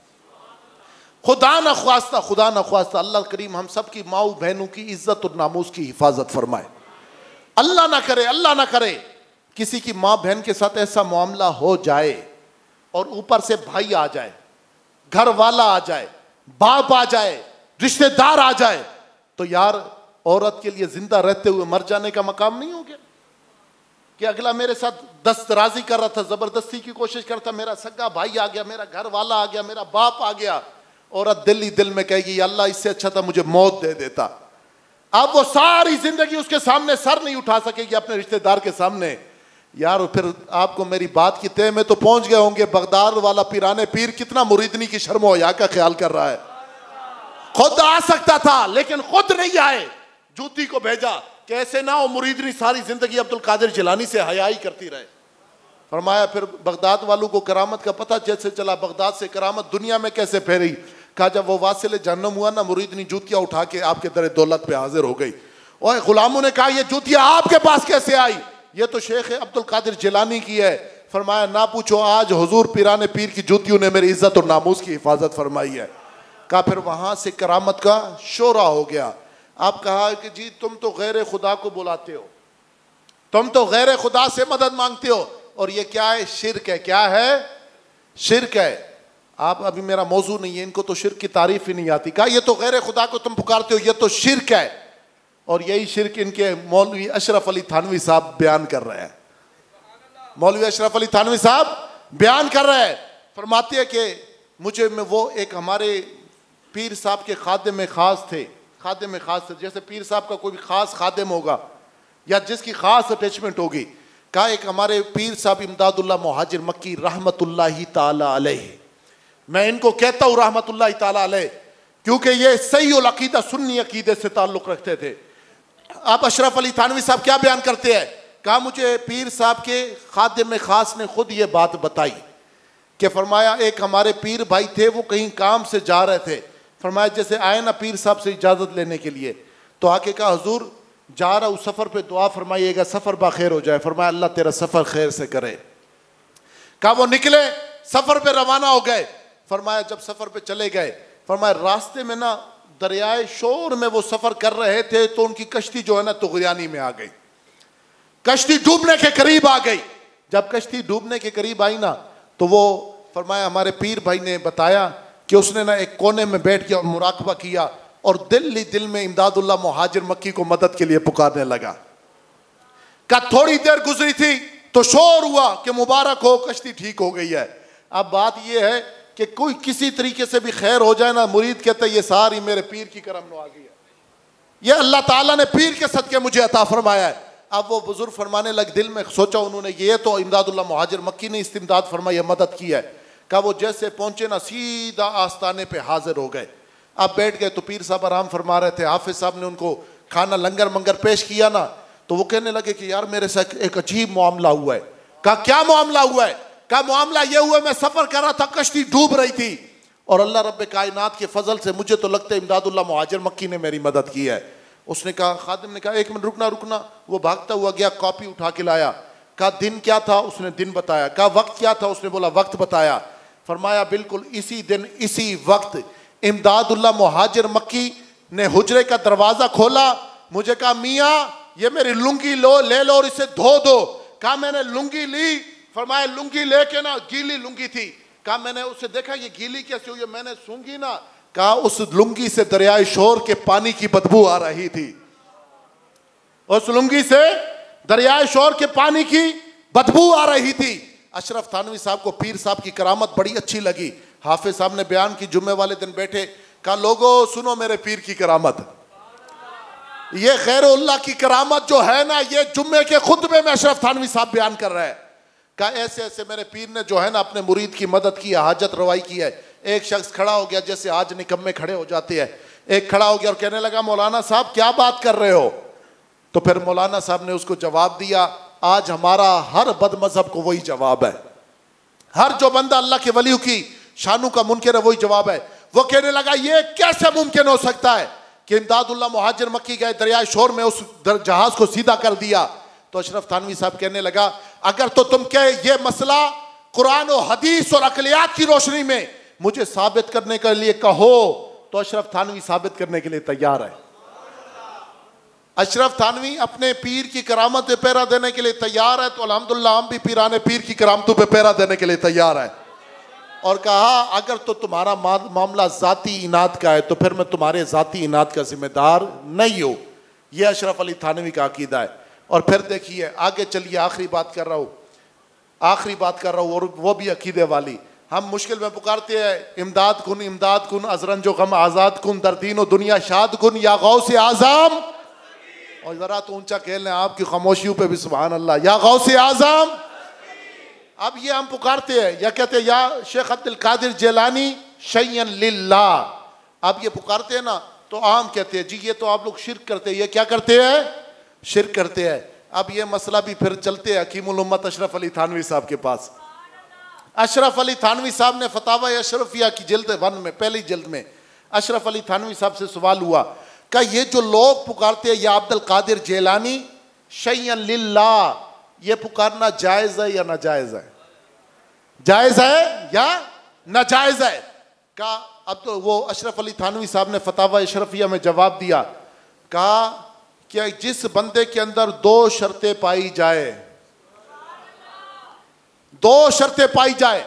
खुदा न ख्वास्ता अल्लाह करीम हम सब की माऊ बहनों की इज्जत और नामूस की हिफाजत फरमाए। अल्लाह ना करे किसी की माँ बहन के साथ ऐसा मामला हो जाए और ऊपर से भाई आ जाए, घर वाला आ जाए, बाप आ जाए, रिश्तेदार आ जाए, तो यार औरत के लिए जिंदा रहते हुए मर जाने का मकाम नहीं हो गया कि अगला मेरे साथ दस्तराजी कर रहा था, जबरदस्ती की कोशिश करता, मेरा सगा भाई आ गया, मेरा घर वाला आ गया, मेरा बाप आ गया, औरत दिल ही दिल में कहेगी अल्लाह इससे अच्छा था मुझे मौत दे देता। अब वो सारी जिंदगी उसके सामने सर नहीं उठा सकेगी अपने रिश्तेदार के सामने। यार फिर आपको मेरी बात की तह में तो पहुंच गए होंगे, बगदाद वाला पीराने पीर कितना मुरीदनी की शर्म व हया का ख्याल कर रहा है। खुद आ सकता था लेकिन खुद नहीं आए, जूती को भेजा कि ऐसे ना हो मुरीदनी सारी जिंदगी अब्दुल कादिर जिलानी से हया ही करती रहे। फरमाया फिर बगदाद वालों को करामत का पता जैसे चला, बगदाद से करामत दुनिया में कैसे फैली। कहा जब वो वासिल जहन्नम हुआ ना, मुरीदनी जूतियां उठा के आपके दर दौलत पे हाजिर हो गई। और गुलामों ने कहा ये जूतियां आपके पास कैसे आई? ये तो शेख अब्दुल कादिर जिलानी की है। फरमाया ना पूछो, आज हुजूर पीराने पीर की जूतियों ने मेरी इज्जत और नामूस की हिफाजत फरमाई है। कहा फिर वहां से करामत का शोरा हो गया। आप कहा कि जी तुम तो गैर खुदा को बुलाते हो, तुम तो गैर खुदा से मदद मांगते हो, और ये क्या है? शिर्क है। क्या है? शिर्क है। आप अभी मेरा मौजू नहीं है, इनको तो शिर्क की तारीफ ही नहीं आती। कहा ये तो गैर खुदा को तुम पुकारते हो, ये तो शिर्क है। और यही शिर्क इनके मौलवी अशरफ अली थानवी साहब बयान कर रहे हैं। मौलवी अशरफ अली थानवी साहब बयान कर रहे हैं, फरमाते हैं कि मुझे में वो एक हमारे पीर साहब के खादिम में खास थे, खादिम में खास थे। जैसे पीर साहब का कोई खास खादिम होगा या जिसकी खास अटैचमेंट होगी। कहा एक हमारे पीर साहब इमदादुल्लाह मुहाजिर मक्की रहमतुल्लाहि ताला अलैह, मैं इनको कहता हूँ रहमतुल्लाहि ताला अलैह क्योंकि ये सही उल अकीदा सुन्नी अकीदे से ताल्लुक़ रखते थे। अब अशरफ अली थानवी साहब क्या बयान करते हैं? कहा मुझे पीर साहब के खादिम में खास ने खुद ये बात बताई कि फरमाया एक हमारे पीर भाई थे, वो कहीं काम से जा रहे थे। फरमाया जैसे आए ना पीर साहब से इजाज़त लेने के लिए, तो आके कहा हुजूर जा रहा हूँ सफ़र पे, दुआ फरमाइएगा सफ़र बाखैर हो जाए। फरमाया अल्लाह तेरा सफ़र खैर से करे। कहा वो निकले, सफ़र पे रवाना हो गए। फरमाया जब सफ़र पे चले गए, फरमाया रास्ते में ना दरियाए शोर में वो सफ़र कर रहे थे तो उनकी कश्ती जो है ना तुग़यानी में आ गई, कश्ती डूबने के करीब आ गई। जब कश्ती डूबने के करीब आई ना तो वो फरमाया हमारे पीर भाई ने बताया कि उसने ना एक कोने में बैठ के मुराकबा किया और दिल ही दिल में इमदादुल्लाह मुहाजिर मक्की को मदद के लिए पुकारने लगा। का थोड़ी देर गुजरी थी तो शोर हुआ कि मुबारक हो कश्ती ठीक हो गई है। अब बात यह है कि कोई किसी तरीके से भी खैर हो जाए ना, मुरीद कहते ये सारी मेरे पीर की करम नवाज़ी है, ये अल्लाह ताला ने पीर के सदके मुझे अता फरमाया है। अब वो बुजुर्ग फरमाने लग, दिल में सोचा उन्होंने ये तो इमदादुल्लाह मुहाजिर मक्की ने इस्तिमदाद फरमाई, मदद की है। कहा वो जैसे पहुंचे ना सीधा आस्ताने पे हाजिर हो गए। अब बैठ गए तो पीर साहब आराम फरमा रहे थे। हाफिज साहब ने उनको खाना लंगर मंगर पेश किया ना, तो वो कहने लगे कि यार मेरे साथ एक अजीब मामला हुआ है। कहा क्या मामला हुआ है? कहा मामला ये हुआ, मैं सफर कर रहा था, कश्ती डूब रही थी और अल्लाह रब्बे कायनात के फजल से मुझे तो लगता है इमदादुल्लाह मुहाजिर मक्की ने मेरी मदद की है। उसने कहा, खादिम ने कहा एक मिनट रुकना रुकना। वो भागता हुआ गया, कॉपी उठा के लाया। कहा दिन क्या था? उसने दिन बताया। कहा वक्त क्या था? उसने बोला वक्त बताया। फरमाया बिल्कुल इसी दिन इसी वक्त इमदादुल्लाह मुहाजिर मक्की ने हुजरे का दरवाजा खोला। मुझे कहा मियाँ ये मेरी लुंगी ले लो और इसे धो दो। कहा मैंने लुंगी ली। फरमाया लुंगी लेके ना, गीली लुंगी थी। कहा मैंने उसे देखा ये गीली कैसे हुई? मैंने सूंघी ना। कहा उस लुंगी से दरियाए शोर के पानी की बदबू आ रही थी। उस लुंगी से दरियाए शोर के पानी की बदबू आ रही थी। अशरफ थानवी साहब को पीर साहब की करामत बड़ी अच्छी लगी। हाफिज साहब ने बयान की, जुम्मे वाले दिन बैठे, कहा लोगों सुनो मेरे पीर की करामत। ये खैरुल्लाह की करामत जो है ना, ये जुम्मे के खुतबे में अशरफ थानवी साहब बयान कर रहे हैं। कहा ऐसे ऐसे मेरे पीर ने जो है ना अपने मुरीद की मदद की है, हाजत रवाई की है। एक शख्स खड़ा हो गया, जैसे आज निकम्मे खड़े हो जाते हैं। एक खड़ा हो गया और कहने लगा मौलाना साहब क्या बात कर रहे हो? तो फिर मौलाना साहब ने उसको जवाब दिया, आज हमारा हर बदमजहब को वही जवाब है। हर जो बंदा अल्लाह के वली की शानू का मुनकर है वही जवाब है। वो कहने लगा ये कैसे मुमकिन हो सकता है कि इमदादुल्लाह मुहाजिर मक्की गए, दरियाए शोर में उस जहाज को सीधा कर दिया। तो अशरफ थानवी साहब कहने लगा अगर तो तुम कहे ये मसला कुरान और हदीस और अकलियात की रोशनी में मुझे साबित करने के लिए कहो, तो अशरफ थानवी साबित करने के लिए तैयार है। अशरफ थानवी अपने पीर की करामत पे पैरा देने के लिए तैयार है, तो अल्हम्दुलिल्लाह हम भी पीराने पीर की करामतों पे पैरा देने के लिए तैयार है। और कहा अगर तो तुम्हारा मामला जाती इनाद का है तो फिर मैं तुम्हारे जाती इनाद का जिम्मेदार नहीं हूं। यह अशरफ अली थानवी का अकीदा है। और फिर देखिए आगे चलिए, आखिरी बात कर रहा हूं और वो भी अकीदे वाली। हम मुश्किल में पुकारते हैं इमदाद कुन अजरंजो गम आजाद कुन दरदीन दुनिया शाद कुन या गौसे आजम। और जरा तो ऊंचा कह लें आपकी खामोशियों पे भी सुभान अल्लाह, या गौसे आजम। अब ये हम पुकारते हैं या कहते हैं या शेख अब्दुल कादिर जेलानी शय्यन लिल्लाह। अब ये पुकारते हैं ना तो आम कहते हैं जी ये तो आप लोग शिर्क करते हैं। ये क्या करते हैं? शिर्क करते हैं। अब ये मसला भी फिर चलते हैं हकीमुल उम्मत अशरफ अली थानवी साहब के पास। अशरफ अली थानवी साहब ने फतावा अशरफिया की जिल्द 1 में, पहली जिल्द में अशरफ अली थानवी साहब से सवाल हुआ कि ये जो लोग पुकारते हैं या अब्दुल कादिर जेलानी शय्यन लिल्लाह, ये पुकारना जायज़ है या नाजायज़ है? जायज़ है या नाजायज़ है? कहा अब तो वो अशरफ अली थानवी साहब ने फतावा अशरफिया में जवाब दिया, कहा कि जिस बंदे के अंदर 2 शर्तें पाई जाए, 2 शर्तें पाई जाए,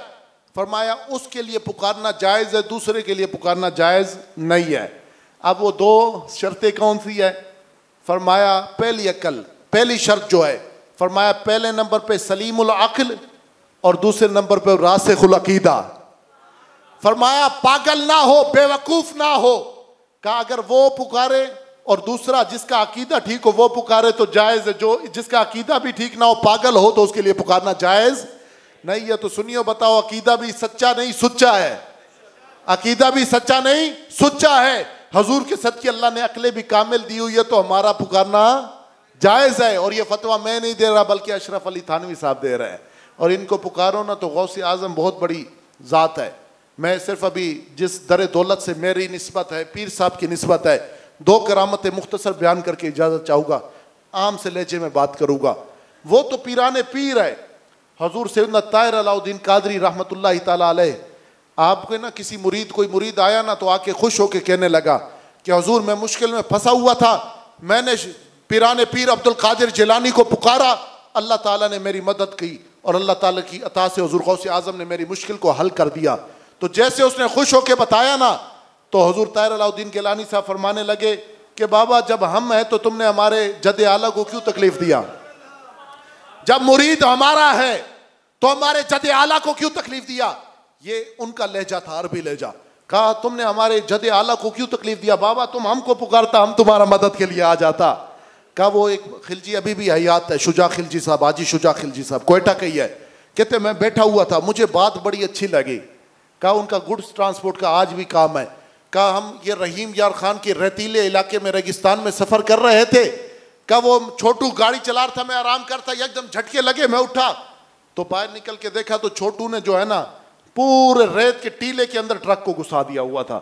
फरमाया उसके लिए पुकारना जायज़ है, दूसरे के लिए पुकारना जायज़ नहीं है। अब वो दो शर्तें कौन सी है? फरमाया पहली अकल, पहली शर्त जो है, फरमाया पहले नंबर पे सलीमुल अक्ल और दूसरे नंबर पे रासिखुल अकीदा। फरमाया पागल ना हो, बेवकूफ ना हो। कहा अगर वो पुकारे और दूसरा जिसका अकीदा ठीक हो वो पुकारे तो जायज़ है, जो जिसका अकीदा भी ठीक ना हो, पागल हो, तो उसके लिए पुकारना जायज़ नहीं है। तो सुनियो बताओ, अकीदा भी सच्चा नहीं सुच्चा है, अकीदा भी सच्चा नहीं सुच्चा है। हजूर के सदके अल्लाह ने अकले भी कामिल दी हुई है, तो हमारा पुकारना जायज़ है। और ये फतवा मैं नहीं दे रहा बल्कि अशरफ अली थानवी साहब दे रहे हैं। और इनको पुकारो ना तो गौसे आज़म बहुत बड़ी ज़ात है। मैं सिर्फ अभी जिस दर दौलत से मेरी निस्बत है, पीर साहब की निस्बत है, दो करामतें मुख्तसर बयान करके इजाज़त चाहूँगा, आम से लहजे में बात करूँगा। वो तो पीराने पीर है, हजूर सैयदना ताहिर अलाउद्दीन कादरी रहमतुल्लाहि ताला अलैह। आपके ना किसी मुरीद, कोई मुरीद आया ना तो आके खुश होके कहने लगा कि हजूर मैं मुश्किल में फंसा हुआ था, मैंने पीराने पीर अब्दुल कादिर जिलानी को पुकारा, अल्लाह ताला ने मेरी मदद की और अल्लाह ताला की अता से हजूर गौसे आज़म ने मेरी मुश्किल को हल कर दिया। तो जैसे उसने खुश होके बताया ना, तो हजूर ताहिर अलाउद्दीन गिलानी साहब फरमाने लगे कि बाबा जब हम हैं तो तुमने हमारे जद आला को क्यों तकलीफ दिया? जब मुरीद हमारा है तो हमारे जद आला को क्यों तकलीफ दिया? ये उनका लहजा था, अरबी लहजा। कहा तुमने हमारे जद आला को क्यों तकलीफ दिया? बाबा तुम हमको पुकारता, हम तुम्हारा मदद के लिए आ जाता। कहा वो एक खिलजी अभी भी हयात है, शुजा खिलजी साहब, हाजी शुजा खिलजी साहब, कोयटा का ही है। कहते मैं बैठा हुआ था, मुझे बात बड़ी अच्छी लगी। कहा उनका गुड्स ट्रांसपोर्ट का आज भी काम है। कहा हम ये रहीम यार खान के रेतीले इलाके में रेगिस्तान में सफर कर रहे थे। कहा वो छोटू गाड़ी चला रहा था, मैं आराम करता, एकदम झटके लगे, मैं उठा तो बाहर निकल के देखा तो छोटू ने जो है ना पूरे रेत के टीले के अंदर ट्रक को घुसा दिया हुआ था।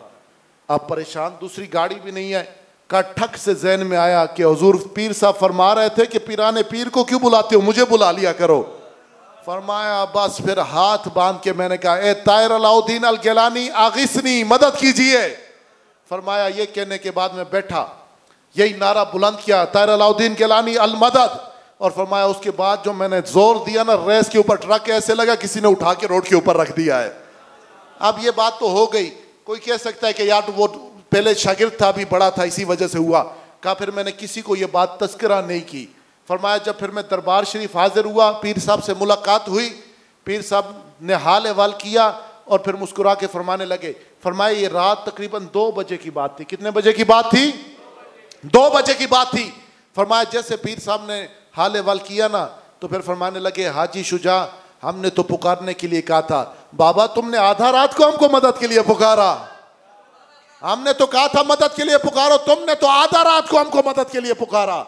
अब परेशान, दूसरी गाड़ी भी नहीं है। का ठक से ज़हन में आया कि हुजूर पीर साहब फरमा रहे थे कि पीराने पीर को क्यों बुलाते हो, मुझे बुला लिया करो। फरमाया बस फिर हाथ बांध के मैंने कहा ए ताहिर अलाउद्दीन अल गिलानी आगिसनी, मदद कीजिए। फरमाया ये कहने के बाद मैं बैठा, यही नारा बुलंद किया ताहिर अलाउद्दीन गिलानी अल मदद। और फरमाया उसके बाद जो मैंने जोर दिया ना रेस के ऊपर, ट्रक ऐसे लगा किसी ने उठा के रोड के ऊपर रख दिया है। अब ये बात तो हो गई। कोई कह सकता है कि यार वो पहले शागिर्द था, अभी बड़ा था, इसी वजह से हुआ। कहा फिर मैंने किसी को ये बात तस्करा नहीं की। फरमाया जब फिर मैं दरबार शरीफ हाजिर हुआ, पीर साहब से मुलाकात हुई, पीर साहब ने हाल अहवाल किया और फिर मुस्कुरा के फरमाने लगे। फरमाया ये रात तकरीबन 2 बजे की बात थी। कितने बजे की बात थी? 2 बजे की बात थी। फरमाया जैसे पीर साहब ने हाल अहवाल किया ना तो फिर फरमाने लगे हाजी शुजा हमने तो पुकारने के लिए कहा था, बाबा तुमने आधा रात को हमको मदद के लिए पुकारा। हमने तो कहा था मदद के लिए पुकारो, तुमने तो आधा रात को हमको मदद के लिए पुकारा।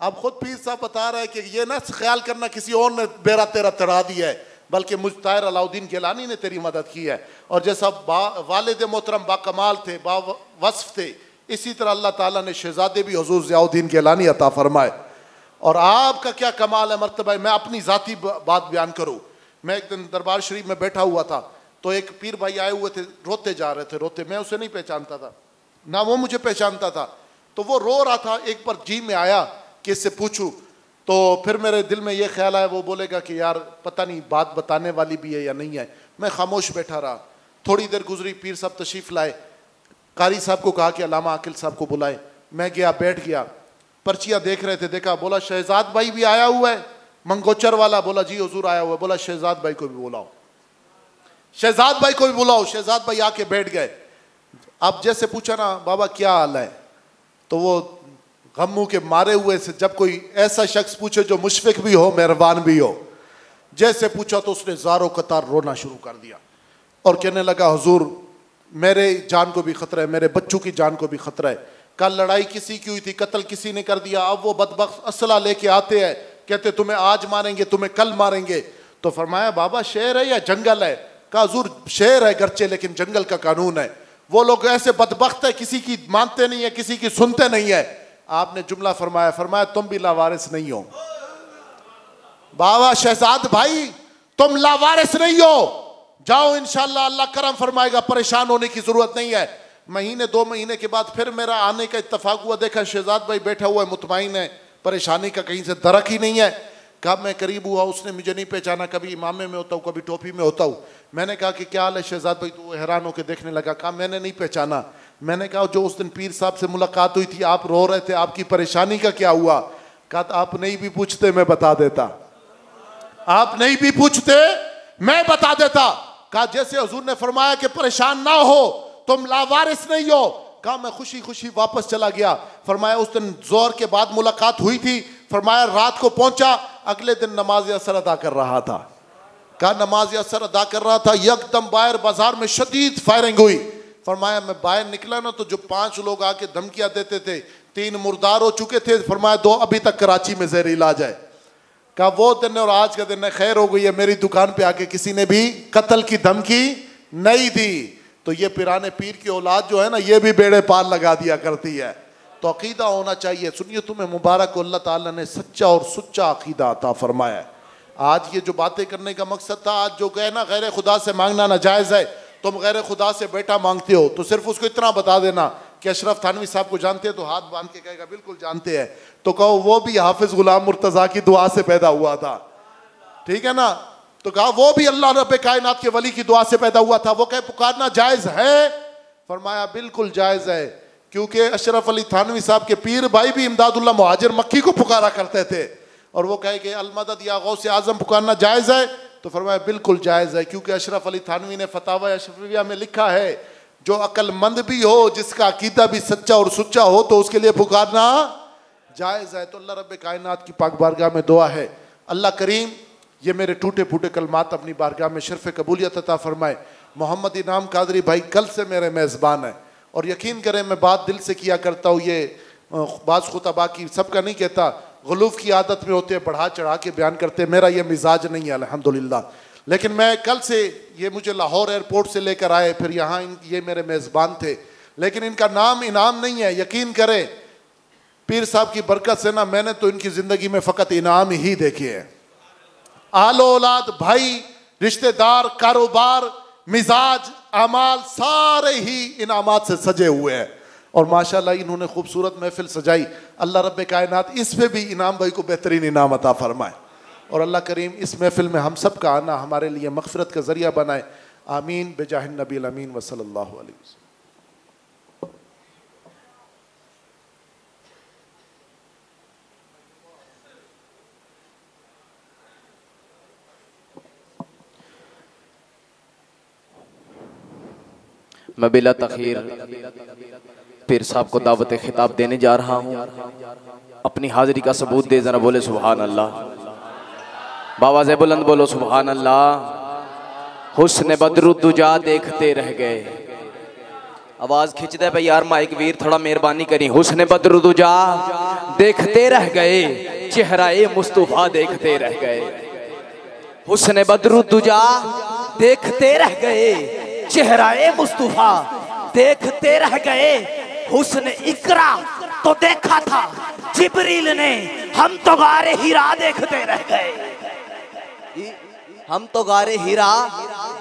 अब खुद पीर साहब बता रहे हैं कि ये ना ख्याल करना किसी और ने बेरा तेरा तरा दी है, बल्कि मुझ ताहिर अलाउद्दीन गिलानी ने तेरी मदद की है। और जैसा वालिद मोहतरम बाकमाल थे, बावस्फ थे, इसी तरह अल्लाह ताला ने शहजादे भी हुजूर ज़ियाउद्दीन गिलानी अता फरमाए। और आपका क्या कमाल है, मर्तबा है। मैं अपनी ज़ाती बात बयान करूँ, मैं एक दिन दरबार शरीफ में बैठा हुआ था तो एक पीर भाई आए हुए थे, रोते जा रहे थे, रोते, मैं उसे नहीं पहचानता था ना वो मुझे पहचानता था। तो वो रो रहा था, एक बार जी में आया कि इससे पूछूं, तो फिर मेरे दिल में ये ख्याल आया वो बोलेगा कि यार पता नहीं बात बताने वाली भी है या नहीं है। मैं खामोश बैठा रहा। थोड़ी देर गुजरी, पीर साहब तशरीफ़ लाए, कारी साहब को कहा कि अल्लामा आकिल साहब को बुलाए। मैं गया, बैठ गया, पर्चियाँ देख रहे थे, देखा, बोला शहजाद भाई भी आया हुआ है, मंगोचर वाला। बोला जी हुजूर आया हुआ है। बोला शहजाद भाई को भी बुलाओ, शहजाद भाई को भी बुलाओ। शहजाद भाई आके बैठ गए। अब जैसे पूछा ना बाबा क्या हाल है, तो वो गम्मू के मारे हुए से, जब कोई ऐसा शख्स पूछे जो मुशफिक भी हो, मेहरबान भी हो, जैसे पूछा तो उसने ज़ारो कतार रोना शुरू कर दिया और कहने लगा हुजूर मेरे जान को भी खतरा है, मेरे बच्चों की जान को भी खतरा है। कल लड़ाई किसी की हुई थी, कत्ल किसी ने कर दिया, अब वो बदबख्त असला लेके आते हैं, कहते तुम्हें आज मारेंगे, तुम्हें कल मारेंगे। तो फरमाया बाबा शहर है या जंगल है? कहा हुजूर शहर है गर्चे, लेकिन जंगल का कानून है। वो लोग ऐसे बदबख्त है, किसी की मानते नहीं है, किसी की सुनते नहीं है। आपने जुमला फरमाया, फरमाया तुम भी लावारिस नहीं हो बाबा शहजाद भाई, तुम लावारिस नहीं हो, जाओ इंशाल्लाह अल्लाह करम फरमाएगा, परेशान होने की जरूरत नहीं है। महीने 2 महीने के बाद फिर मेरा आने का इत्तेफाक हुआ, देखा शहजाद भाई बैठा हुआ है, मुतमईन है, परेशानी का कहीं से दरक ही नहीं है। कहा मैं करीब हुआ, उसने मुझे नहीं पहचाना, कभी इमामे में होता हूँ कभी टोपी में होता हूँ। मैंने कहा कि क्या हाल है शहजाद भाई, तो हैरान होकर देखने लगा। कहा मैंने नहीं पहचाना। मैंने कहा जो उस दिन पीर साहब से मुलाकात हुई थी, आप रो रहे थे, आपकी परेशानी का क्या हुआ? कहा आप नहीं भी पूछते मैं बता देता, आप नहीं भी पूछते मैं बता देता। कहा जैसे हुजूर ने फरमाया कि परेशान ना हो, तुम लावारिस नहीं हो। कहा मैं खुशी खुशी वापस चला गया। फरमाया उस दिन जोहर के बाद मुलाकात हुई थी। फरमाया रात को पहुंचा, अगले दिन नमाज असर अदा कर रहा था। कहा नमाज असर अदा कर रहा था, यकदम बाहर बाजार में शदीद फायरिंग हुई। फरमाया मैं बाहर निकला ना, तो जो 5 लोग आके धमकियां देते थे, 3 मुर्दार हो चुके थे। फरमाया 2 अभी तक कराची में ज़ेर इलाज है। कहा वो दिन और आज का दिन है, खैर हो गई है, मेरी दुकान पे आके किसी ने भी कत्ल की धमकी नहीं दी। तो ये पिराने पीर की औलाद जो है ना, ये भी बेड़े पार लगा दिया करती है। तो अकीदा होना चाहिए। सुनिए, तुम्हें मुबारक हो, अल्लाह ताला ने सच्चा और सुच्चा अकीदा अता फरमाया है। आज ये जो बातें करने का मकसद था, आज जो कहे ना गैर खुदा से मांगना नाजायज़ है, तुम गैर खुदा से बेटा मांगते हो, तो सिर्फ उसको इतना बता देना कि अशरफ थानवी साहब को जानते हैं, तो हाथ बांध के कहेगा बिल्कुल जानते हैं। तो कहो वो भी हाफिज गुलाम मुर्तज़ा की दुआ से पैदा हुआ था, ठीक है ना? तो कहा वो भी अल्लाह रब्बे कायनात के वली की दुआ से पैदा हुआ था। वो कहे पुकारना जायज़ है? फरमाया बिल्कुल जायज़ है, क्योंकि अशरफ अली थानवी साहब के पीर भाई भी इमदादुल्लाह मुहाजिर मक्की को पुकारा करते थे। और वो कहे कि अलमदद या गौसे आज़म पुकारना जायज़ है? तो फरमाया बिल्कुल जायज़ है, क्योंकि अशरफ अली थानवी ने फतावा अशरफिया में लिखा है, जो अक्लमंद भी हो, जिसका अकीदा भी सच्चा और सुच्चा हो, तो उसके लिए पुकारना जायज़ है। तो अल्लाह रब्बे कायनात की पाक बारगाह में दुआ है, अल्लाह करीम ये मेरे टूटे फूटे कलमात अपनी बारगाह में शर्फ़ कबूलियत अता फरमाए। मोहम्मद इनाम कादरी भाई कल से मेरे मेज़बान है, और यकीन करें मैं बात दिल से किया करता हूँ। ये बाज़ खुतबा की सबका नहीं कहता, गुलूफ़ की आदत में होते हैं, बढ़ा चढ़ा के बयान करते हैं, मेरा ये मिजाज नहीं है अल्हम्दुलिल्लाह। लेकिन मैं कल से, ये मुझे लाहौर एयरपोर्ट से लेकर आए, फिर यहाँ ये मेरे मेज़बान थे, लेकिन इनका नाम इनाम नहीं है। यकीन करें पीर साहब की बरकत से ना, मैंने तो इनकी ज़िंदगी में फ़कत इनाम ही देखे हैं। आलो औलाद, भाई, रिश्तेदार, कारोबार, मिजाज, अमाल सारे ही इनामात से सजे हुए हैं। और माशाल्लाह इन्होंने खूबसूरत महफिल सजाई। अल्लाह रब्बे कायनात इस पे भी इनाम भाई को बेहतरीन इनाम अता फरमाए, और अल्लाह करीम इस महफिल में हम सब का आना हमारे लिए मग़फ़िरत का ज़रिया बनाए। आमीन बेजाहिन नबी अमीन व सल्लल्लाहु अलैहि वसल्लम। मैं बिला तखीर पीर साहब को दावत खिताब देने जा रहा हूँ। अपनी हाजिरी का सबूत दे, जरा बोले सुभान अल्लाह। बावाज़े बुलंद बोलो सुभान अल्लाह। हुस्न बदरुद्दुजा देखते रह गए। आवाज खिंच दे भाई यार, माइक वीर थोड़ा मेहरबानी करी। हुस्न बदरुद्दुजा देखते रह गए, चेहराए मुस्तफा देखते रह गए। हुस्न बदरुद्दुजा देखते रह गए, चेहराए मुस्तफा देखते रह गए। हुस्न इकरा तो देखा था जिब्रील ने, हम तो गारे हीरा देखते रह गए। हम तो गारे हीरा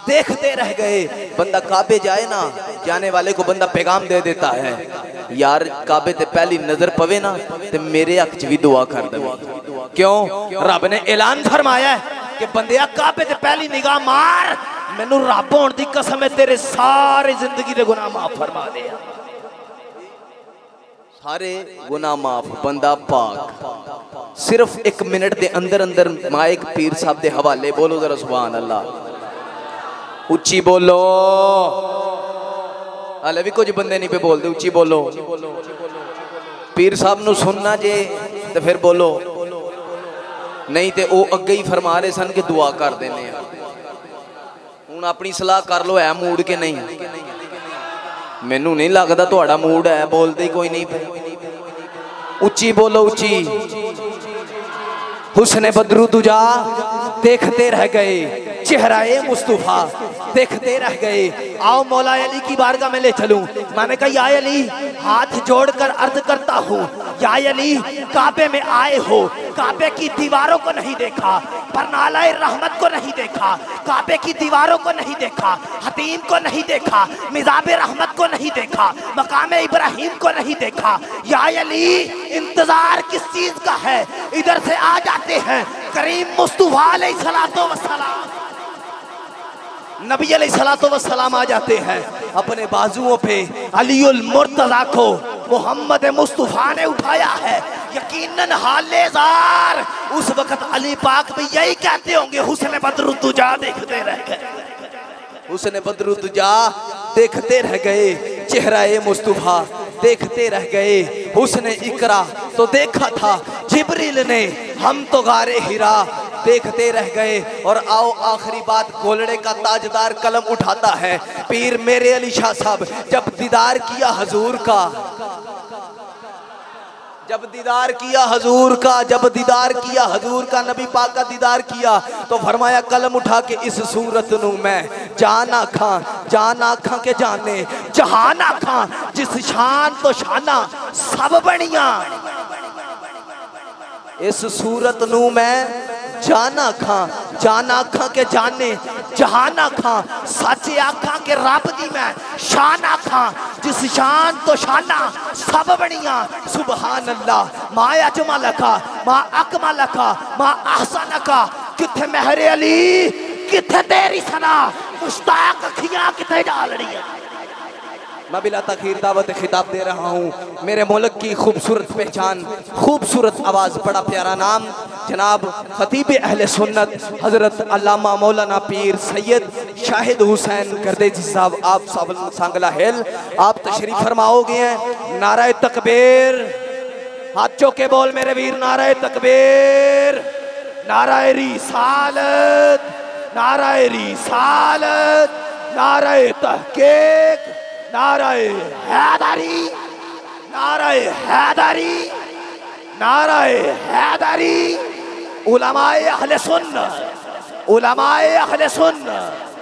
देखते रह गए। बंदा काबे जाए ना, जाने वाले को बंदा पैगाम दे देता है, यार काबे ते पहली नजर पवे ना ते मेरे हक च भी दुआ कर दे। क्यों? रब ने ऐलान फरमाया है कि बंदिया काबे ते पहली निगाह मार, मैनू रब होने दी कसम है तेरे सारे जिंदगी दे गुनाह माफ फरमा दे। सारे गुनाह माफ, बंदा पाक। सिर्फ 1 मिनट के अंदर अंदर माइक पीर साहब के हवाले। बोलो जरा सुभान अल्लाह, उच्ची बोलो। हाले भी कुछ बंदे नहीं पे बोलते, उच्ची बोलो। पीर साहब नू सुनना जे तो फिर बोलो, नहीं तो वो अगे ही फरमा रहे सन कि दुआ कर देने। हुण अपनी सलाह कर लो, है मूड के नहीं? मैनू नहीं लगता थोड़ा मूड है, बोलते ही कोई नहीं। उच्ची बोलो, उच्ची। हुस्न बदरुद्दुजा देखते रह गए, चेहराए मुस्तफा देखते रह गए। आओ मौला अली की बारगाह में ले चलूं। मैंने कहा या अली, हाथ जोड़कर अर्ज करता हूँ, या अली काबे में आए हो, काबे की दीवारों को नहीं देखा, परनालाए रहमत को नहीं देखा, काबे की दीवारों को नहीं देखा, हतीम को नहीं देखा, मिजाबे रहमत को नहीं देखा, मकामे इब्राहिम को नहीं देखा। या अली इंतजार किस चीज का है? इधर से आ जाते हैं करीम मुस्तफा अलैहिस्सलातो वस्सलाम, नबी अलैहिस्सलातो वस्सलाम आ जाते हैं, अपने बाजुओं पे अलीउल मुर्तज़ा को मोहम्मद मुस्तफा ने उठाया है। यकीनन हालेजार उस वक्त अली पाक भी यही कहते होंगे, हुस्न बदरुद्दुजा देखते रह गए, हुस्न बदरुद्दुजा देखते रह गए, चेहरा ए मुस्तफा देखते रह गए, हुस्न इकरा तो देखा था जिब्रील ने, हम तो गारे हिरा देखते रह गए। और आओ आखिरी बात, गोलड़े का ताजदार कलम उठाता है पीर मेरे अली शाह साहब, जब दीदार किया हजूर का, जब दीदार किया हजूर का, जब दीदार किया हजूर का, नबी पाक का दीदार किया तो फरमाया कलम उठा के इस सूरत नू मैं जाना खां के जाने जहाना खां, जिस शान तो शाना सब बनिया, इस सूरत नू मैं जाना खां के जाने जहाना खां, सच्चे आखा के रब दी मैं शाना खां, जिस शान तो शाना सब बनिया। सुबहान अल्लाह मा अजमलका मा अकमलका मा अहसनका, किथे मेहरे अली किथे तेरी सना, मुश्ताक अखियां किथे जा रही है। मैं बिला तखीर दावत खिताब दे रहा हूँ मेरे मुल्क की खूबसूरत पहचान, खूबसूरत आवाज़, बड़ा प्यारा नाम जनाब खतीब अहले सुन्नत हज़रत अल्लामा मौलाना पीर सैयद शाहिद हुसैन गर्देजी साहब, आप सब सांगला हेल, आप तशरीफ फरमाओगे हैं। नाराए तकबीर, हाथ चौके बोल मेरे वीर, नाराए तकबीर, नाराए रिसालत, नाराए रिसालत, नाराए तहकीक, नाराए हैदरी, नाराए हैदरी, नाराए हैदरी। उलमाए अहले सुन्नत, उलमाए अहले सुन्नत,